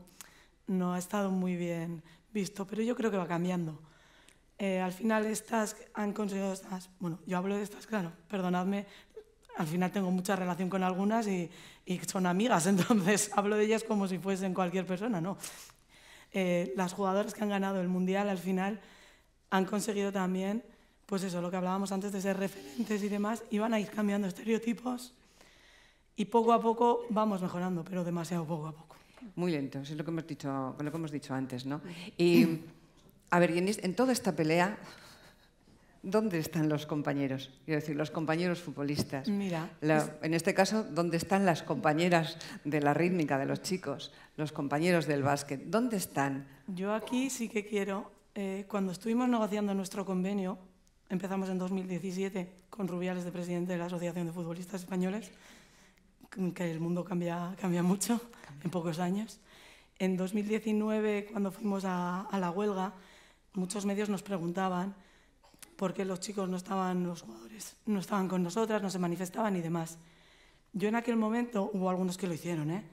ha estado muy bien visto, pero yo creo que va cambiando. Al final estas han conseguido bueno, yo hablo de estas, claro, perdonadme, al final tengo mucha relación con algunas y son amigas, entonces hablo de ellas como si fuesen cualquier persona, ¿no? Las jugadoras que han ganado el Mundial al final han conseguido también, pues eso, lo que hablábamos antes de ser referentes y demás, y van a ir cambiando estereotipos y poco a poco vamos mejorando, pero demasiado poco a poco. Muy lento, es lo que hemos dicho antes, ¿no? Y, a ver, en toda esta pelea, ¿dónde están los compañeros? Quiero decir, los compañeros futbolistas. Mira, en este caso, ¿dónde están las compañeras de la rítmica de los chicos? Los compañeros del básquet, ¿dónde están? Yo aquí sí que quiero, cuando estuvimos negociando nuestro convenio, empezamos en 2017 con Rubiales de presidente de la Asociación de Futbolistas Españoles, que el mundo cambia mucho en pocos años. En 2019, cuando fuimos a la huelga, muchos medios nos preguntaban por qué los chicos los jugadores no estaban con nosotras, no se manifestaban y demás. Yo en aquel momento, hubo algunos que lo hicieron,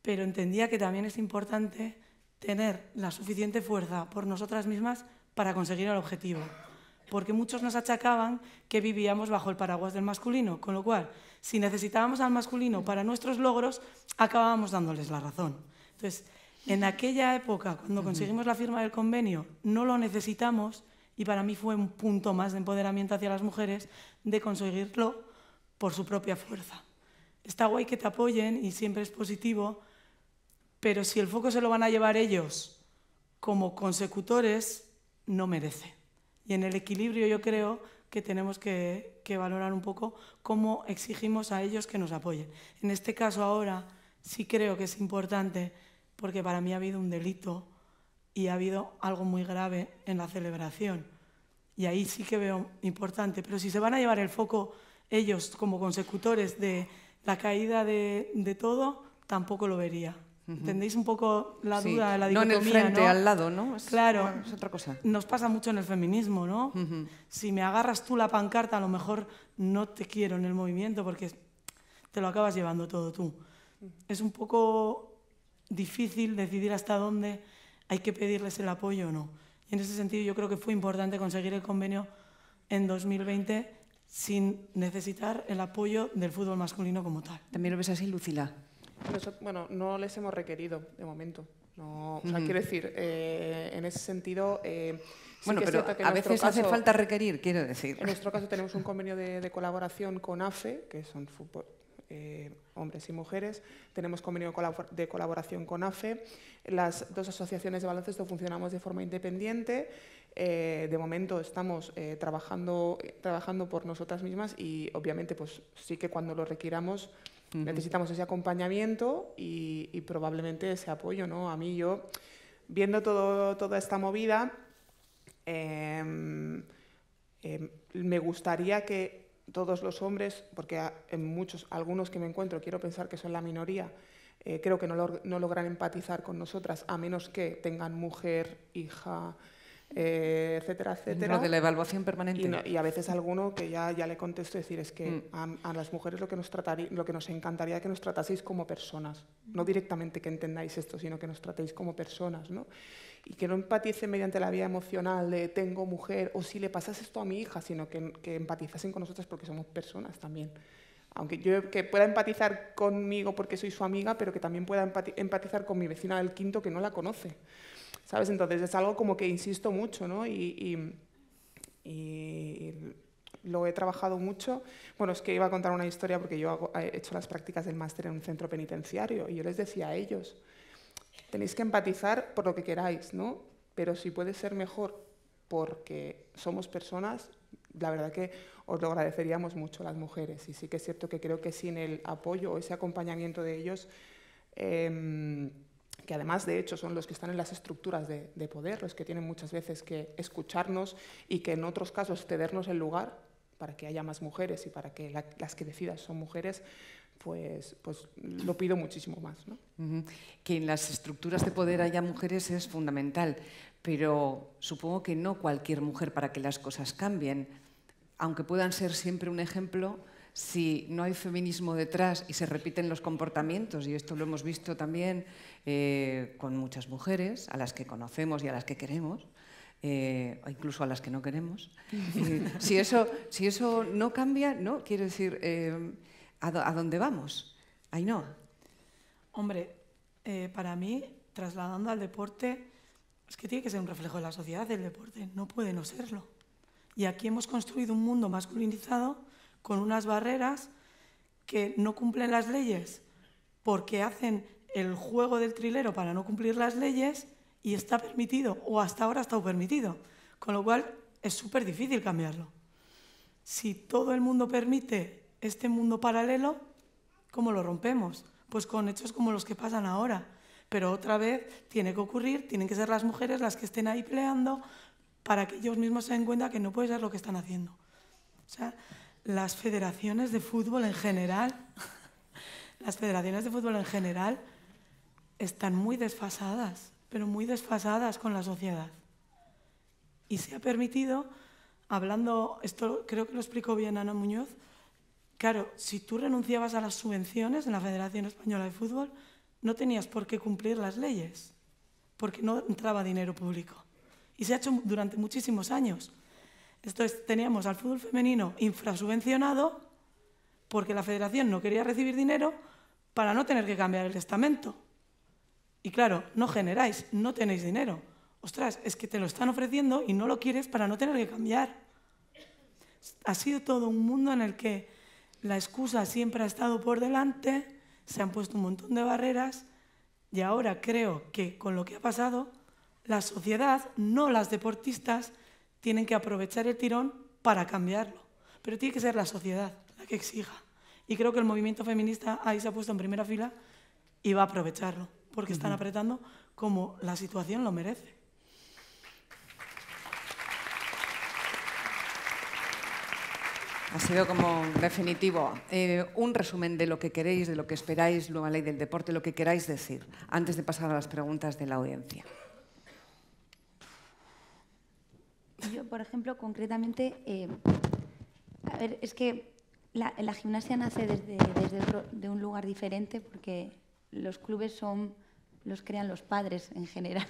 pero entendía que también es importante tener la suficiente fuerza por nosotras mismas para conseguir el objetivo. Porque muchos nos achacaban que vivíamos bajo el paraguas del masculino, con lo cual, si necesitábamos al masculino para nuestros logros, acabábamos dándoles la razón. Entonces, en aquella época, cuando conseguimos la firma del convenio, no lo necesitamos y para mí fue un punto más de empoderamiento hacia las mujeres de conseguirlo por su propia fuerza. Está guay que te apoyen y siempre es positivo, pero si el foco se lo van a llevar ellos como consecutores, no merece. Y en el equilibrio yo creo que tenemos que valorar un poco cómo exigimos a ellos que nos apoyen. En este caso ahora sí creo que es importante porque para mí ha habido un delito y ha habido algo muy grave en la celebración. Y ahí sí que veo importante. Pero si se van a llevar el foco ellos como consecutores de la caída de todo, tampoco lo vería. ¿Entendéis un poco la duda, la dicotomía? No en el frente, ¿no? Al lado, ¿no? Claro, es otra cosa. Nos pasa mucho en el feminismo, ¿no? Si me agarras tú la pancarta, a lo mejor no te quiero en el movimiento porque te lo acabas llevando todo tú. Es un poco difícil decidir hasta dónde hay que pedirles el apoyo o no. Y en ese sentido yo creo que fue importante conseguir el convenio en 2020 sin necesitar el apoyo del fútbol masculino como tal. ¿También lo ves así, Lucila? Bueno, no les hemos requerido de momento. No, o sea, quiero decir, en ese sentido... bueno, pero a veces hace falta requerir, quiero decir. En nuestro caso tenemos un convenio de colaboración con AFE, que son fútbol, hombres y mujeres. Tenemos convenio de colaboración con AFE. Las dos asociaciones de baloncesto funcionamos de forma independiente. De momento estamos trabajando por nosotras mismas y obviamente pues sí que cuando lo requiramos necesitamos ese acompañamiento y probablemente ese apoyo, ¿no? A mí, yo, viendo toda esta movida, me gustaría que todos los hombres, porque algunos que me encuentro, quiero pensar que son la minoría, creo que no logran empatizar con nosotras, a menos que tengan mujer, hija, etcétera, etcétera. Lo de la evaluación permanente. Y a veces alguno que ya le contesto decir es que a las mujeres lo que nos encantaría que nos trataseis como personas, no directamente que entendáis esto, sino que nos tratéis como personas, ¿no? Y que no empaticen mediante la vía emocional de tengo mujer o si le pasas esto a mi hija, sino que empatizasen con nosotras porque somos personas también. Aunque yo que pueda empatizar conmigo porque soy su amiga, pero que también pueda empatizar con mi vecina del quinto que no la conoce, ¿sabes? Entonces es algo como que insisto mucho, ¿no? Y lo he trabajado mucho. Bueno, es que iba a contar una historia porque yo he hecho las prácticas del máster en un centro penitenciario y yo les decía a ellos, tenéis que empatizar por lo que queráis, ¿no? Pero si puede ser mejor porque somos personas, la verdad que os lo agradeceríamos mucho las mujeres. Y sí que es cierto que creo que sin el apoyo o ese acompañamiento de ellos, que además de hecho son los que están en las estructuras de poder, los que tienen muchas veces que escucharnos y que en otros casos cedernos el lugar para que haya más mujeres y para que las que decidas son mujeres, pues lo pido muchísimo más, ¿no? Que en las estructuras de poder haya mujeres es fundamental, pero supongo que no cualquier mujer para que las cosas cambien, aunque puedan ser siempre un ejemplo, si no hay feminismo detrás y se repiten los comportamientos, y esto lo hemos visto también con muchas mujeres, a las que conocemos y a las que queremos, o incluso a las que no queremos, si eso no cambia, ¿no? Quiero decir, ¿a dónde vamos? Ainhoa. Hombre, para mí, trasladando al deporte, es que tiene que ser un reflejo de la sociedad el deporte, no puede no serlo. Y aquí hemos construido un mundo masculinizado con unas barreras que no cumplen las leyes porque hacen el juego del trilero para no cumplir las leyes y está permitido, o hasta ahora ha estado permitido, con lo cual es súper difícil cambiarlo. Si todo el mundo permite este mundo paralelo, ¿cómo lo rompemos? Pues con hechos como los que pasan ahora. Pero otra vez tiene que ocurrir, tienen que ser las mujeres las que estén ahí peleando para que ellos mismos se den cuenta que no puede ser lo que están haciendo. O sea, las federaciones de fútbol en general, están muy desfasadas, pero muy desfasadas con la sociedad. Y se ha permitido, hablando, esto creo que lo explicó bien Ana Muñoz, claro, si tú renunciabas a las subvenciones en la Federación Española de Fútbol, no tenías por qué cumplir las leyes, porque no entraba dinero público. Y se ha hecho durante muchísimos años. Entonces teníamos al fútbol femenino infrasubvencionado porque la federación no quería recibir dinero para no tener que cambiar el estamento. Y claro, no generáis, no tenéis dinero. Ostras, es que te lo están ofreciendo y no lo quieres para no tener que cambiar. Ha sido todo un mundo en el que la excusa siempre ha estado por delante, se han puesto un montón de barreras y ahora creo que con lo que ha pasado, la sociedad, no las deportistas, tienen que aprovechar el tirón para cambiarlo. Pero tiene que ser la sociedad la que exija. Y creo que el movimiento feminista ahí se ha puesto en primera fila y va a aprovecharlo, porque están apretando como la situación lo merece. Ha sido como definitivo. Un resumen de lo que queréis, de lo que esperáis, nueva ley del deporte, lo que queráis decir, antes de pasar a las preguntas de la audiencia. Yo, por ejemplo, concretamente, a ver, es que la gimnasia nace de un lugar diferente porque los clubes los crean los padres en general.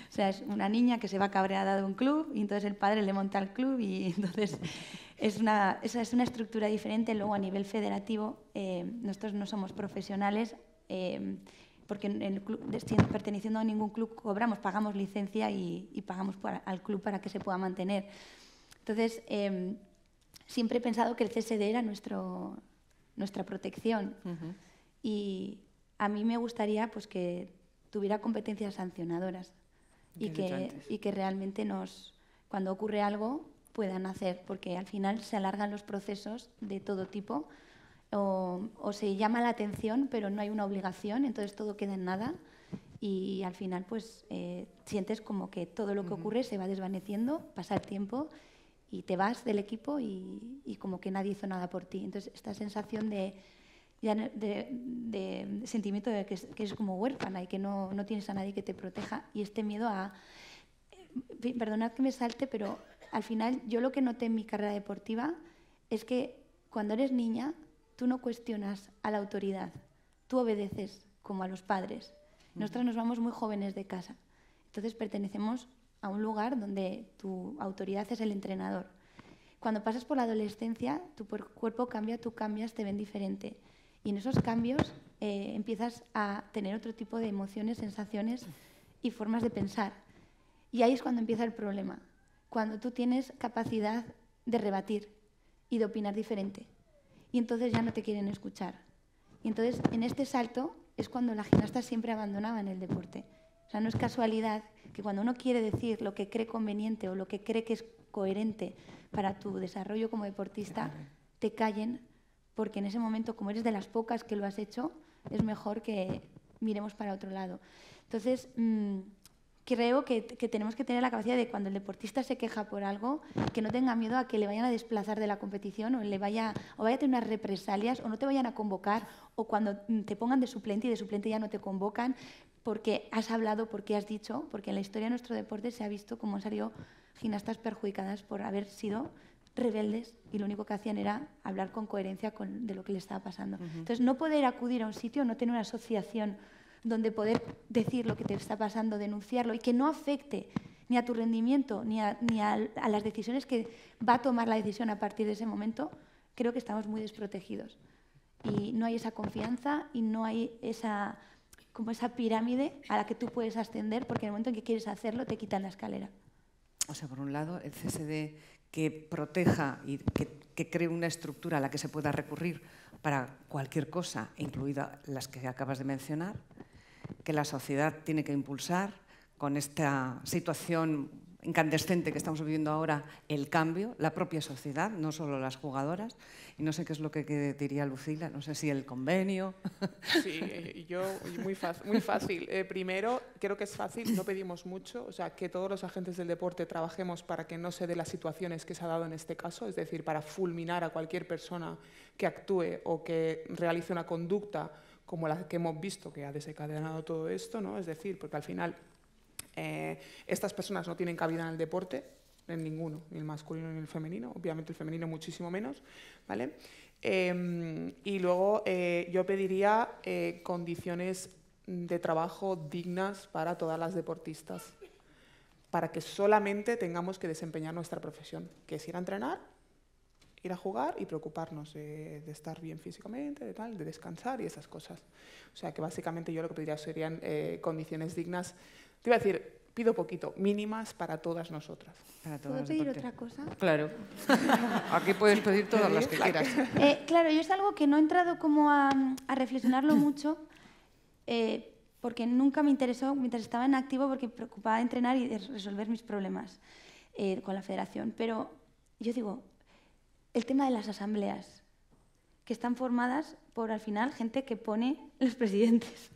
O sea, es una niña que se va cabreada de un club y entonces el padre le monta el club y entonces esa es una estructura diferente. Luego, a nivel federativo, nosotros no somos profesionales porque en el club, perteneciendo a ningún club, cobramos, pagamos licencia y pagamos al club para que se pueda mantener. Entonces, siempre he pensado que el CSD era nuestra protección. Y a mí me gustaría pues, que tuviera competencias sancionadoras y que realmente cuando ocurre algo puedan hacer, porque al final se alargan los procesos de todo tipo o se llama la atención pero no hay una obligación, entonces todo queda en nada y al final pues sientes como que todo lo que ocurre se va desvaneciendo, pasa el tiempo y te vas del equipo y como que nadie hizo nada por ti. Entonces esta sensación de sentimiento de que eres como huérfana y que no tienes a nadie que te proteja y este miedo a... Perdonad que me salte, pero al final yo lo que noté en mi carrera deportiva es que cuando eres niña tú no cuestionas a la autoridad, tú obedeces como a los padres. Nosotros nos vamos muy jóvenes de casa, entonces pertenecemos a un lugar donde tu autoridad es el entrenador. Cuando pasas por la adolescencia, tu cuerpo cambia, tú cambias, te ven diferente. Y en esos cambios empiezas a tener otro tipo de emociones, sensaciones y formas de pensar. Y ahí es cuando empieza el problema, cuando tú tienes capacidad de rebatir y de opinar diferente. Y entonces ya no te quieren escuchar. Y entonces en este salto es cuando la gimnasta siempre abandonaba en el deporte. O sea, no es casualidad que cuando uno quiere decir lo que cree conveniente o lo que cree que es coherente para tu desarrollo como deportista, te callen, porque en ese momento, como eres de las pocas que lo has hecho, es mejor que miremos para otro lado. Entonces, creo que tenemos que tener la capacidad de cuando el deportista se queja por algo, que no tenga miedo a que le vayan a desplazar de la competición o vaya a tener unas represalias o no te vayan a convocar o cuando te pongan de suplente y de suplente ya no te convocan porque has hablado, porque has dicho, porque en la historia de nuestro deporte se ha visto cómo han salido gimnastas perjudicadas por haber sido rebeldes y lo único que hacían era hablar con coherencia de lo que le estaba pasando. Entonces, no poder acudir a un sitio, no tener una asociación donde poder decir lo que te está pasando, denunciarlo y que no afecte ni a tu rendimiento ni a las decisiones que va a tomar la decisión a partir de ese momento, creo que estamos muy desprotegidos. Y no hay esa confianza y no hay esa pirámide a la que tú puedes ascender porque en el momento en que quieres hacerlo te quitan la escalera. O sea, por un lado, el CSD que proteja y que cree una estructura a la que se pueda recurrir para cualquier cosa, incluida las que acabas de mencionar, que la sociedad tiene que impulsar con esta situación incandescente que estamos viviendo ahora, el cambio, la propia sociedad, no solo las jugadoras. Y no sé qué es lo que diría Lucila, no sé si el convenio. Sí, yo muy fácil. Primero, creo que es fácil, no pedimos mucho, o sea, que todos los agentes del deporte trabajemos para que no se dé las situaciones que se ha dado en este caso, es decir, para fulminar a cualquier persona que actúe o que realice una conducta como la que hemos visto que ha desencadenado todo esto, ¿no? Es decir, porque al final estas personas no tienen cabida en el deporte, en ninguno, ni el masculino ni el femenino, obviamente el femenino muchísimo menos, ¿vale? Y luego yo pediría condiciones de trabajo dignas para todas las deportistas, para que solamente tengamos que desempeñar nuestra profesión, que es ir a entrenar, ir a jugar y preocuparnos de estar bien físicamente, de descansar y esas cosas. O sea, que básicamente yo lo que pediría serían condiciones dignas. Te iba a decir, pido poquito, mínimas para todas nosotras. ¿Puedo pedir otra cosa? Claro. Aquí puedes pedir todas las que quieras. Claro, yo es algo que no he entrado como a reflexionarlo mucho, porque nunca me interesó, mientras estaba en activo, porque me preocupaba de entrenar y de resolver mis problemas con la federación. Pero yo digo, el tema de las asambleas, que están formadas por, al final, gente que pone los presidentes.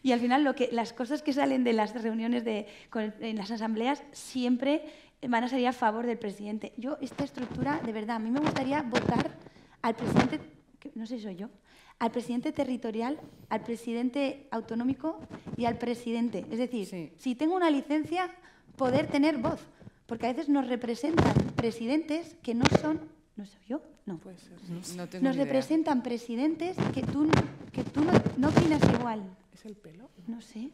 Y al final las cosas que salen de las reuniones en las asambleas siempre van a salir a favor del presidente. Yo, esta estructura, de verdad, a mí me gustaría votar al presidente, no sé si soy yo, al presidente territorial, al presidente autonómico y al presidente. Es decir, sí, si tengo una licencia, poder tener voz. Porque a veces nos representan presidentes que no son... ¿No soy yo? No. Puede ser. No tengo Nos ni idea. representan presidentes que tú no opinas igual. ¿Es el pelo? No sé.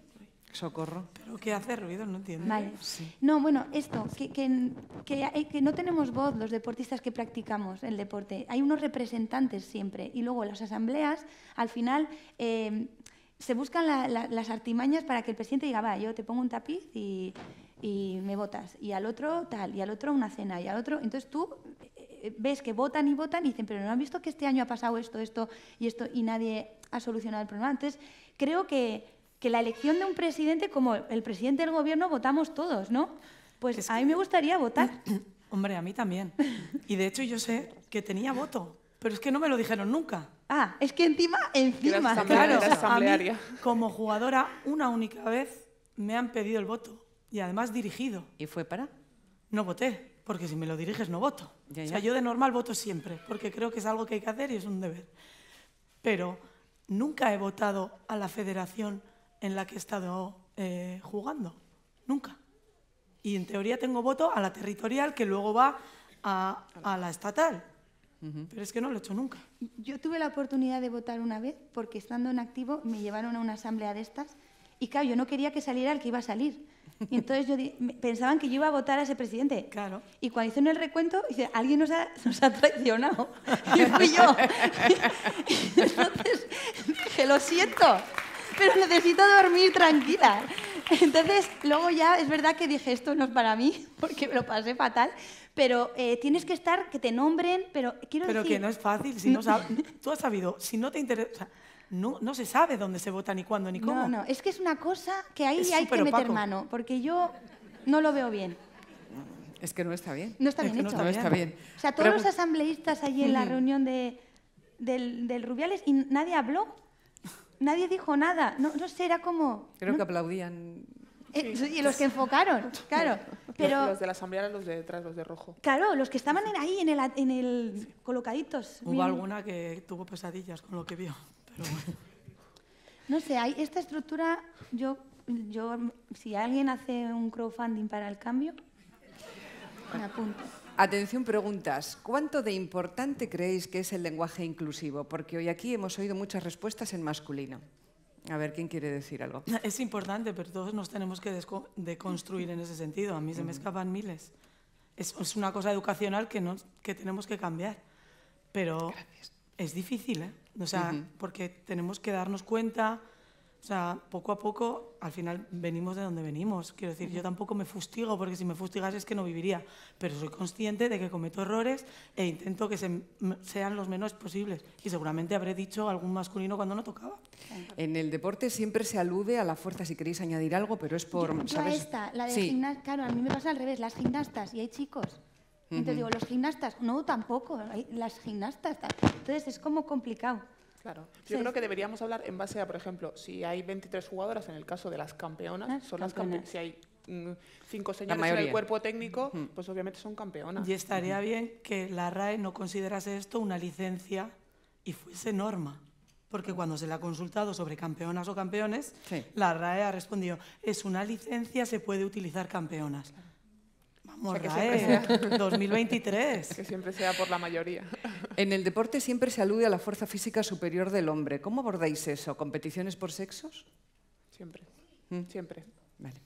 Socorro. ¿Pero qué hace ruido? No entiendo. Vale. Sí. No, bueno, esto, que no tenemos voz los deportistas que practicamos el deporte. Hay unos representantes siempre y luego las asambleas, al final, se buscan las artimañas para que el presidente diga, va, yo te pongo un tapiz y me votas, y al otro tal, y al otro una cena, y al otro... Entonces tú ves que votan y dicen, pero ¿no han visto que este año ha pasado esto y nadie ha solucionado el problema? Entonces creo que la elección de un presidente, como el presidente del gobierno, votamos todos, ¿no? Pues a mí me gustaría votar. Hombre, a mí también. Y de hecho yo sé que tenía voto, pero es que no me lo dijeron nunca. Ah, es que encima, Claro, a mí, como jugadora, una única vez me han pedido el voto y además dirigido. ¿Y fue para? No voté, porque si me lo diriges no voto. Ya. O sea, yo de normal voto siempre, porque creo que es algo que hay que hacer y es un deber. Pero nunca he votado a la federación en la que he estado jugando. Nunca. Y en teoría tengo voto a la territorial, que luego va a la estatal. Pero es que no lo he hecho nunca. Yo tuve la oportunidad de votar una vez, porque estando en activo me llevaron a una asamblea de estas, y claro, yo no quería que saliera el que iba a salir. Y entonces pensaban que yo iba a votar a ese presidente. Claro. Y cuando hicieron el recuento, dice, alguien nos ha traicionado. Y fui yo. Y entonces dije, lo siento, pero necesito dormir tranquila. Entonces, luego ya es verdad que dije, esto no es para mí, porque me lo pasé fatal. Pero tienes que estar, que te nombren, pero quiero Pero decir... que no es fácil, si no sabes, tú has sabido, si no te interesa, no se sabe dónde se vota, ni cuándo, ni cómo. No, es que es una cosa que ahí Es hay que meter superopaco. mano, porque yo no lo veo bien. Es que no está bien. No está Es bien que hecho. no No está bien. O sea, todos los asambleístas allí en la reunión del Rubiales y nadie habló, nadie dijo nada. No sé, era como... Creo que aplaudían. Y los que enfocaron, claro. Pero, Los de la asamblea eran los de detrás, los de rojo. claro, los que estaban ahí en el colocaditos. Hubo bien. alguna que tuvo pesadillas con lo que vio. Pero bueno. No sé, esta estructura, yo, si alguien hace un crowdfunding para el cambio, me apunto. Atención, preguntas. ¿Cuánto de importante creéis que es el lenguaje inclusivo? Porque hoy aquí hemos oído muchas respuestas en masculino. A ver, ¿quién quiere decir algo? Es importante, pero todos nos tenemos que deconstruir en ese sentido. A mí se me escapan miles. Es una cosa educacional que tenemos que cambiar. Pero es difícil, ¿eh? O sea, porque tenemos que darnos cuenta, o sea, poco a poco, al final venimos de donde venimos. Quiero decir, yo tampoco me fustigo, porque si me fustigase es que no viviría. Pero soy consciente de que cometo errores e intento que sean los menores posibles. Y seguramente habré dicho algún masculino cuando no tocaba. En el deporte siempre se alude a la fuerza, si queréis añadir algo, pero es por... Yo a ¿sabes? esta, la de Sí. gimnastas, claro, a mí me pasa al revés, las gimnastas, y hay chicos. Entonces digo, los gimnastas, no, tampoco, las gimnastas. Entonces es como complicado. Claro. Yo Sí. creo que deberíamos hablar en base a, por ejemplo, si hay 23 jugadoras, en el caso de las campeonas, Ah, son las campeonas. si hay 5 señores en mayoría. el cuerpo técnico, pues obviamente son campeonas. Y estaría bien que la RAE no considerase esto una licencia y fuese norma. Porque cuando se le ha consultado sobre campeonas o campeones, Sí. la RAE ha respondido, es una licencia, se puede utilizar campeonas. Vamos, O sea, que RAE, 2023. Que siempre sea por la mayoría. En el deporte siempre se alude a la fuerza física superior del hombre. ¿Cómo abordáis eso? ¿Competiciones por sexos? Siempre. Siempre. Vale.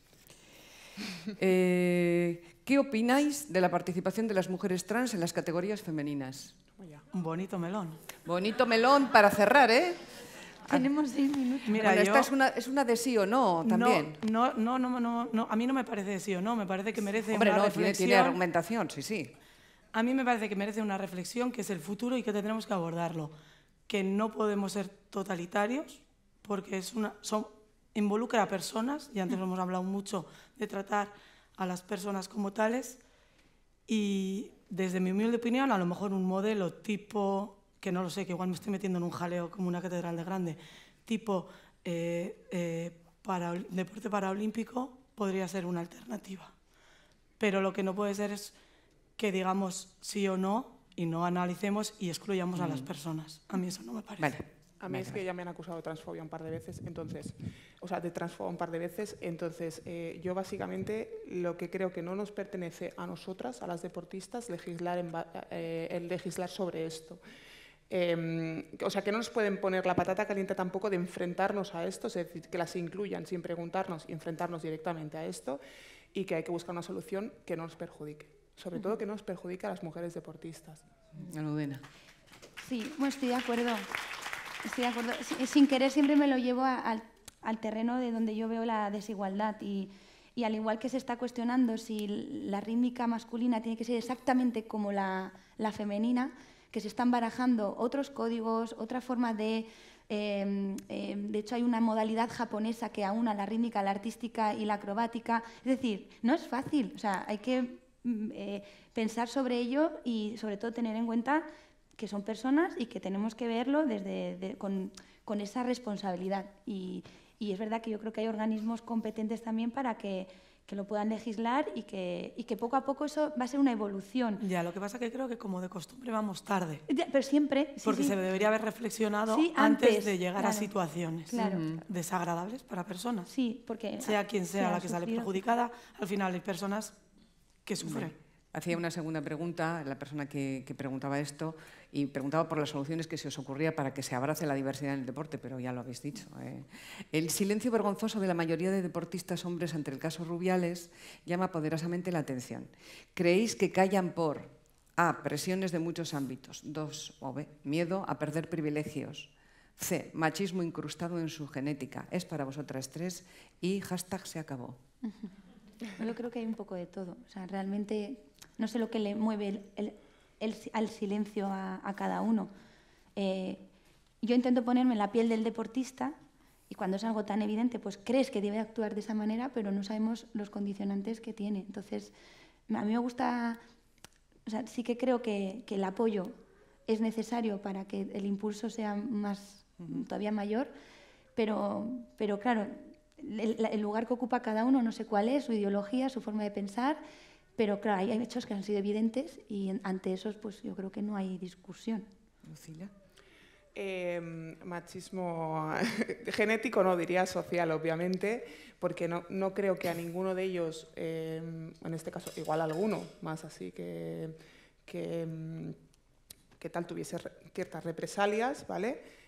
¿Qué opináis de la participación de las mujeres trans en las categorías femeninas? Vamos ya. Un bonito melón. Bonito melón para cerrar, ¿eh? Tenemos 6 minutos. Mira, Bueno, yo- esta es una de sí o no también. No, a mí no me parece sí o no, me parece que merece Hombre, una no, reflexión. tiene argumentación, sí, sí. A mí me parece que merece una reflexión, que es el futuro y que tenemos que abordarlo. Que no podemos ser totalitarios, porque involucra a personas, y antes lo hemos hablado mucho de tratar a las personas como tales, y desde mi humilde opinión, a lo mejor un modelo tipo, que no lo sé, que igual me estoy metiendo en un jaleo como una catedral de grande, tipo deporte paraolímpico, podría ser una alternativa. Pero lo que no puede ser es que digamos sí o no y no analicemos y excluyamos a las personas. A mí eso no me parece. Vale. A mí es que ya me han acusado de transfobia un par de veces, entonces, yo básicamente lo que creo que no nos pertenece a nosotras, a las deportistas, el legislar sobre esto. o sea, que no nos pueden poner la patata caliente tampoco de enfrentarnos a esto, es decir, que las incluyan sin preguntarnos y enfrentarnos directamente a esto, y que hay que buscar una solución que no nos perjudique, sobre todo que no nos perjudique a las mujeres deportistas. Almudena. Sí, bueno, estoy de acuerdo. Estoy de acuerdo. Sin querer siempre me lo llevo al terreno de donde yo veo la desigualdad y al igual que se está cuestionando si la rítmica masculina tiene que ser exactamente como la femenina, que se están barajando otros códigos, otra forma de hecho hay una modalidad japonesa que aúna la rítmica, la artística y la acrobática. Es decir, no es fácil, o sea, hay que pensar sobre ello y sobre todo tener en cuenta que son personas y que tenemos que verlo con esa responsabilidad. Y es verdad que yo creo que hay organismos competentes también para que lo puedan legislar y que poco a poco eso va a ser una evolución. Ya, lo que pasa que creo que como de costumbre vamos tarde. Pero siempre... Porque se debería haber reflexionado antes de llegar a situaciones desagradables para personas. Sí, porque... Sea quien sea la que sale perjudicada, al final hay personas que sufren. Hacía una segunda pregunta, la persona que preguntaba esto, y preguntaba por las soluciones que se os ocurría para que se abrace la diversidad en el deporte, pero ya lo habéis dicho. El silencio vergonzoso de la mayoría de deportistas hombres ante el caso Rubiales llama poderosamente la atención. ¿Creéis que callan por A, presiones de muchos ámbitos, 2, o B, miedo a perder privilegios, C, machismo incrustado en su genética? Es para vosotras tres y hashtag se acabó. Yo creo que hay un poco de todo. O sea, realmente no sé lo que le mueve al silencio a cada uno. Yo intento ponerme en la piel del deportista y cuando es algo tan evidente, pues crees que debe actuar de esa manera, pero no sabemos los condicionantes que tiene. Entonces, a mí me gusta, o sea, sí que creo que el apoyo es necesario para que el impulso sea todavía mayor, pero claro, el lugar que ocupa cada uno, no sé cuál es, su ideología, su forma de pensar, pero claro, hay hechos que han sido evidentes y ante esos pues yo creo que no hay discusión. Lucila. Machismo genético no, diría social, obviamente, porque no creo que a ninguno de ellos, en este caso igual a alguno más así que tal tuviese ciertas represalias, ¿vale?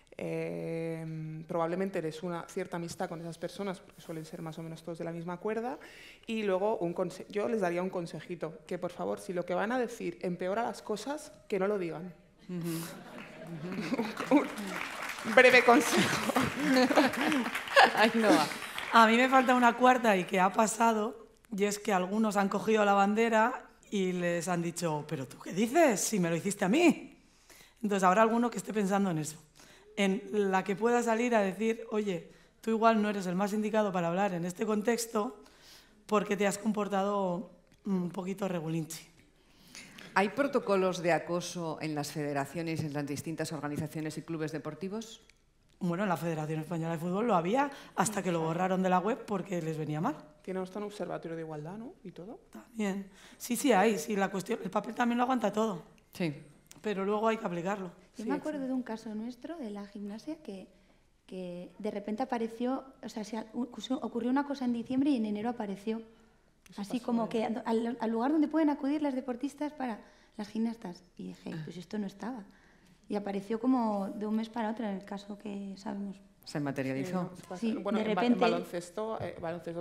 Probablemente eres una cierta amistad con esas personas, porque suelen ser más o menos todos de la misma cuerda, y luego yo les daría un consejito, que por favor, si lo que van a decir empeora las cosas, que no lo digan. Un breve consejo. Ainhoa. A mí me falta una cuarta y que ha pasado, y es que algunos han cogido la bandera y les han dicho, ¿pero tú qué dices? Si me lo hiciste a mí. Entonces habrá alguno que esté pensando en eso, en la que pueda salir a decir, oye, tú igual no eres el más indicado para hablar en este contexto porque te has comportado un poquito regulinchi. ¿Hay protocolos de acoso en las federaciones, en las distintas organizaciones y clubes deportivos? Bueno, en la Federación Española de Fútbol lo había hasta que lo borraron de la web porque les venía mal. Tiene hasta un observatorio de igualdad, ¿no? Y todo. También. Sí hay. Sí, la cuestión, el papel también lo aguanta todo. Sí. Pero luego hay que aplicarlo. Yo me acuerdo de un caso nuestro de la gimnasia que de repente apareció, o sea, ocurrió una cosa en diciembre y en enero apareció. Así como que al lugar donde pueden acudir las deportistas para las gimnastas. Y dije, pues esto no estaba. Y apareció como de un mes para otro en el caso que sabemos. ¿Se materializó? Sí, bueno, de repente... en baloncesto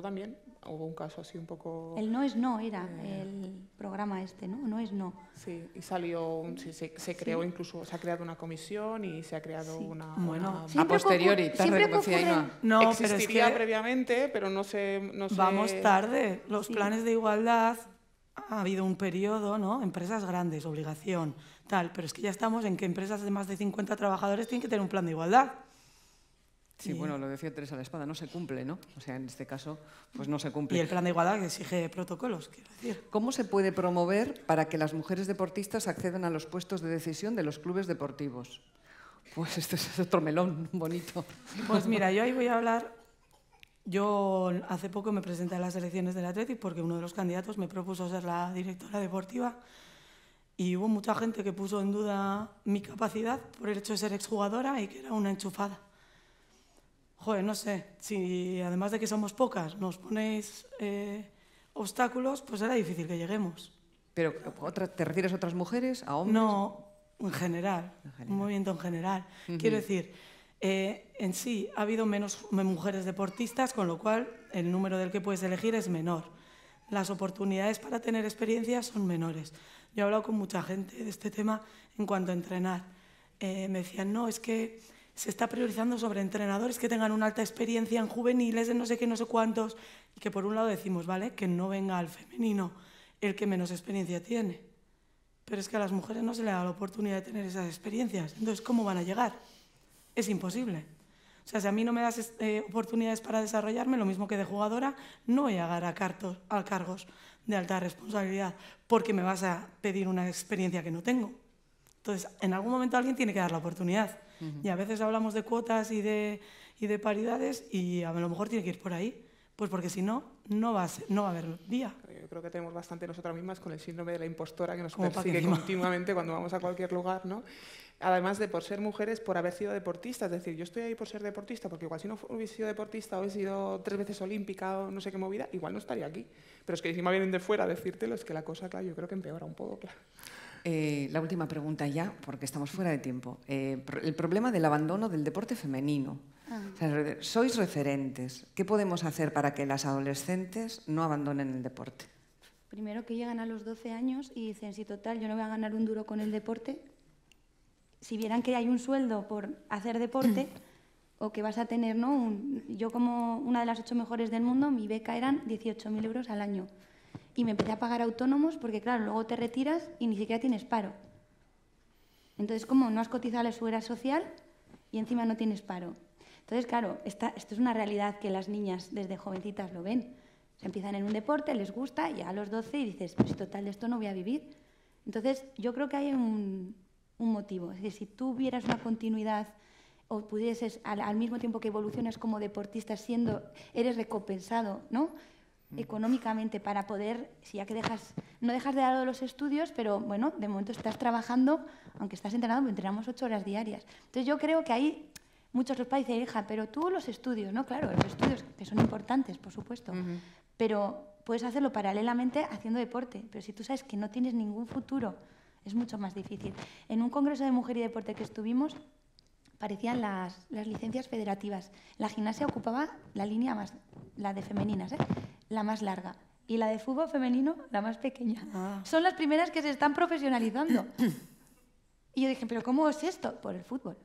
también hubo un caso así un poco... El No es No era el programa este, ¿no? No es No. Sí, y salió, se creó incluso, se ha creado una comisión y se ha creado una... Bueno, a posteriori, tarde como decía Ainhoa. No, existiría pero es que previamente, pero no sé... Vamos tarde. Los planes de igualdad, ha habido un periodo, ¿no? Empresas grandes, obligación, tal, pero es que ya estamos en que empresas de más de 50 trabajadores tienen que tener un plan de igualdad. Sí, bueno, lo decía Teresa La Espada, no se cumple, ¿no? O sea, en este caso, pues no se cumple. Y el plan de igualdad que exige protocolos, quiero decir. ¿Cómo se puede promover para que las mujeres deportistas accedan a los puestos de decisión de los clubes deportivos? Pues este es otro melón bonito. Pues mira, yo ahí voy a hablar. Yo hace poco me presenté a las elecciones del Athletic porque uno de los candidatos me propuso ser la directora deportiva y hubo mucha gente que puso en duda mi capacidad por el hecho de ser exjugadora y que era una enchufada. Joder, no sé, si además de que somos pocas nos ponéis obstáculos, pues será difícil que lleguemos. ¿Pero te refieres a otras mujeres, a hombres? No, en general, un movimiento en general. Quiero decir, en sí ha habido menos mujeres deportistas, con lo cual el número del que puedes elegir es menor. Las oportunidades para tener experiencias son menores. Yo he hablado con mucha gente de este tema en cuanto a entrenar. Me decían, no, es que se está priorizando sobre entrenadores que tengan una alta experiencia en juveniles, de no sé qué, no sé cuántos, y que por un lado decimos, ¿vale?, que no venga al femenino el que menos experiencia tiene. Pero es que a las mujeres no se les da la oportunidad de tener esas experiencias. Entonces, ¿cómo van a llegar? Es imposible. O sea, si a mí no me das oportunidades para desarrollarme, lo mismo que de jugadora, no voy a llegar a cargos de alta responsabilidad porque me vas a pedir una experiencia que no tengo. Entonces, en algún momento alguien tiene que dar la oportunidad. Y a veces hablamos de cuotas y de paridades y a lo mejor tiene que ir por ahí. Pues porque si no, no va a haber vía. Yo creo que tenemos bastante nosotras mismas con el síndrome de la impostora que nos persigue continuamente cuando vamos a cualquier lugar, ¿no? Además de por ser mujeres, por haber sido deportistas. Es decir, yo estoy ahí por ser deportista, porque igual si no hubiese sido deportista o hubiese sido 3 veces olímpica o no sé qué movida, igual no estaría aquí. Pero es que encima vienen de fuera a decírtelo, es que la cosa, claro, yo creo que empeora un poco, claro. La última pregunta ya, porque estamos fuera de tiempo. El problema del abandono del deporte femenino. O sea, sois referentes. ¿Qué podemos hacer para que las adolescentes no abandonen el deporte? Primero que llegan a los 12 años y dicen, sí, total, yo no voy a ganar un duro con el deporte. Si vieran que hay un sueldo por hacer deporte o que vas a tener, ¿no? Yo como una de las 8 mejores del mundo, mi beca eran 18.000 euros al año. Y me empecé a pagar autónomos porque, claro, luego te retiras y ni siquiera tienes paro. Entonces, ¿cómo? No has cotizado a la seguridad social y encima no tienes paro. Entonces, claro, esto es una realidad que las niñas desde jovencitas lo ven. Se empiezan en un deporte, les gusta, y a los 12 y dices, pues total, de esto no voy a vivir. Entonces, yo creo que hay un motivo. Es decir, si tú vieras una continuidad o pudieses, al mismo tiempo que evolucionas como deportista, eres recompensado, ¿no?, económicamente para poder, si ya que no dejas de lado los estudios, pero bueno, de momento estás trabajando, aunque estás entrenando, entrenamos 8 horas diarias. Entonces yo creo que ahí muchos los padres dicen, hija, pero tú los estudios, ¿no? Claro, los estudios que son importantes, por supuesto, pero puedes hacerlo paralelamente haciendo deporte, pero si tú sabes que no tienes ningún futuro, es mucho más difícil. En un congreso de mujer y deporte que estuvimos, parecían las licencias federativas. La gimnasia ocupaba la línea más, la de femeninas, la más larga, y la de fútbol femenino, la más pequeña. Son las primeras que se están profesionalizando. Y yo dije, ¿pero cómo es esto? Por el fútbol.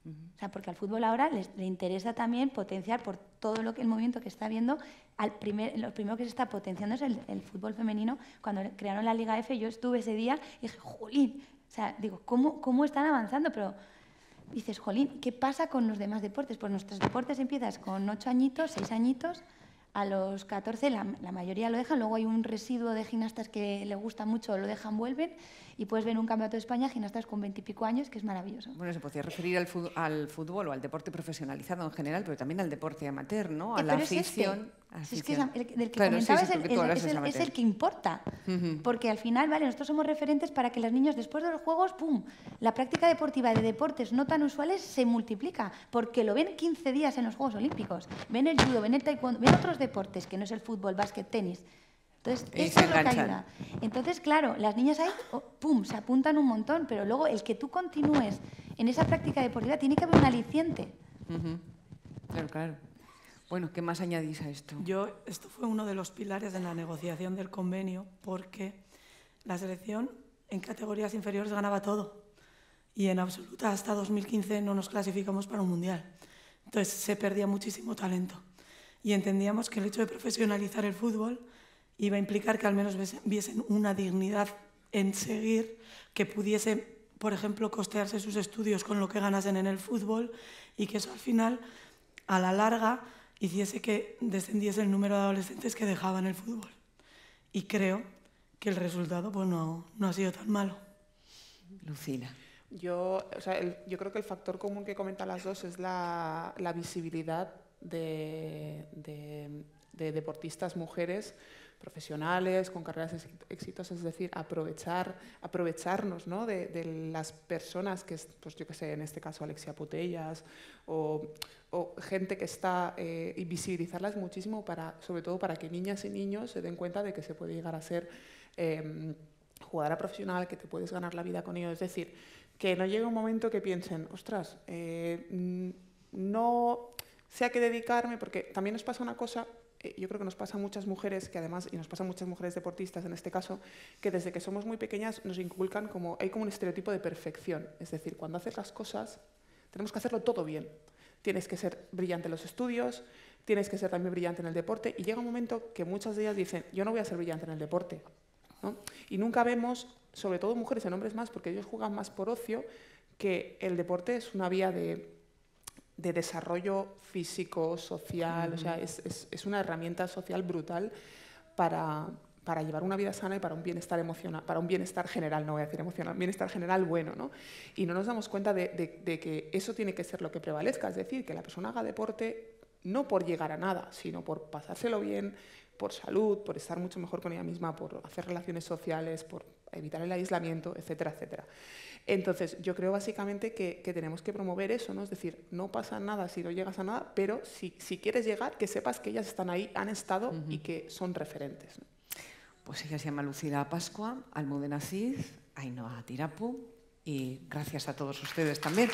O sea, porque al fútbol ahora le interesa también potenciar por todo el movimiento que está habiendo. Lo primero que se está potenciando es el fútbol femenino. Cuando crearon la Liga F, yo estuve ese día y dije, jolín, o sea, digo, ¿cómo están avanzando? Pero dices, jolín, ¿qué pasa con los demás deportes? Pues nuestros deportes empiezas con 8 añitos, 6 añitos, a los 14 la mayoría lo dejan, luego hay un residuo de gimnastas que le gusta mucho, lo dejan, vuelven, y puedes ver un campeonato de España gimnastas con 20 y pico años, que es maravilloso. Bueno, se podría referir al fútbol o al deporte profesionalizado en general, pero también al deporte amateur, ¿no? A la afición. Es que del que comentaba es el que importa, porque al final, vale, nosotros somos referentes para que los niños después de los juegos, ¡pum!, la práctica deportiva de deportes no tan usuales se multiplica, porque lo ven 15 días en los Juegos Olímpicos, ven el judo, ven el taekwondo, ven otros deportes que no es el fútbol, básquet, tenis. Entonces, eso es lo que ayuda. Entonces, claro, las niñas ahí, ¡pum!, se apuntan un montón, pero luego el que tú continúes en esa práctica deportiva tiene que haber un aliciente. Claro, claro. Bueno, ¿qué más añadís a esto? Esto fue uno de los pilares en la negociación del convenio, porque la selección en categorías inferiores ganaba todo y en absoluta hasta 2015 no nos clasificamos para un mundial. Entonces se perdía muchísimo talento y entendíamos que el hecho de profesionalizar el fútbol iba a implicar que al menos viesen una dignidad en seguir, que pudiesen, por ejemplo, costearse sus estudios con lo que ganasen en el fútbol, y que eso al final, a la larga, hiciese que descendiese el número de adolescentes que dejaban el fútbol. Y creo que el resultado pues, no ha sido tan malo. Lucila. Yo creo que el factor común que comentan las dos es la visibilidad de deportistas mujeres profesionales, con carreras exitosas, es decir, aprovecharnos, ¿no?, de las personas que, pues yo qué sé, en este caso Alexia Putellas o gente que está, y visibilizarlas muchísimo, sobre todo para que niñas y niños se den cuenta de que se puede llegar a ser jugadora profesional, que te puedes ganar la vida con ello. Es decir, que no llegue un momento que piensen, ostras, no sé a qué dedicarme, porque también nos pasa una cosa, yo creo que nos pasa a muchas mujeres, que además, y nos pasa a muchas mujeres deportistas en este caso, que desde que somos muy pequeñas nos inculcan hay como un estereotipo de perfección. Es decir, cuando haces las cosas, tenemos que hacerlo todo bien. Tienes que ser brillante en los estudios, tienes que ser también brillante en el deporte, y llega un momento que muchas de ellas dicen, yo no voy a ser brillante en el deporte, ¿no? Y nunca vemos, sobre todo mujeres en hombres más, porque ellos juegan más por ocio, que el deporte es una vía de desarrollo físico, social, o sea, es una herramienta social brutal para llevar una vida sana y para un bienestar emocional, para un bienestar general, no voy a decir emocional, un bienestar general bueno, ¿no? Y no nos damos cuenta de que eso tiene que ser lo que prevalezca, es decir, que la persona haga deporte no por llegar a nada, sino por pasárselo bien, por salud, por estar mucho mejor con ella misma, por hacer relaciones sociales, por evitar el aislamiento, etcétera, etcétera. Entonces, yo creo básicamente que tenemos que promover eso, ¿no? Es decir, no pasa nada si no llegas a nada, pero si quieres llegar, que sepas que ellas están ahí, han estado y que son referentes, ¿no? Pues ella se llama Lucía Pascua, Almudena Cid, Ainhoa Tirapu, y gracias a todos ustedes también.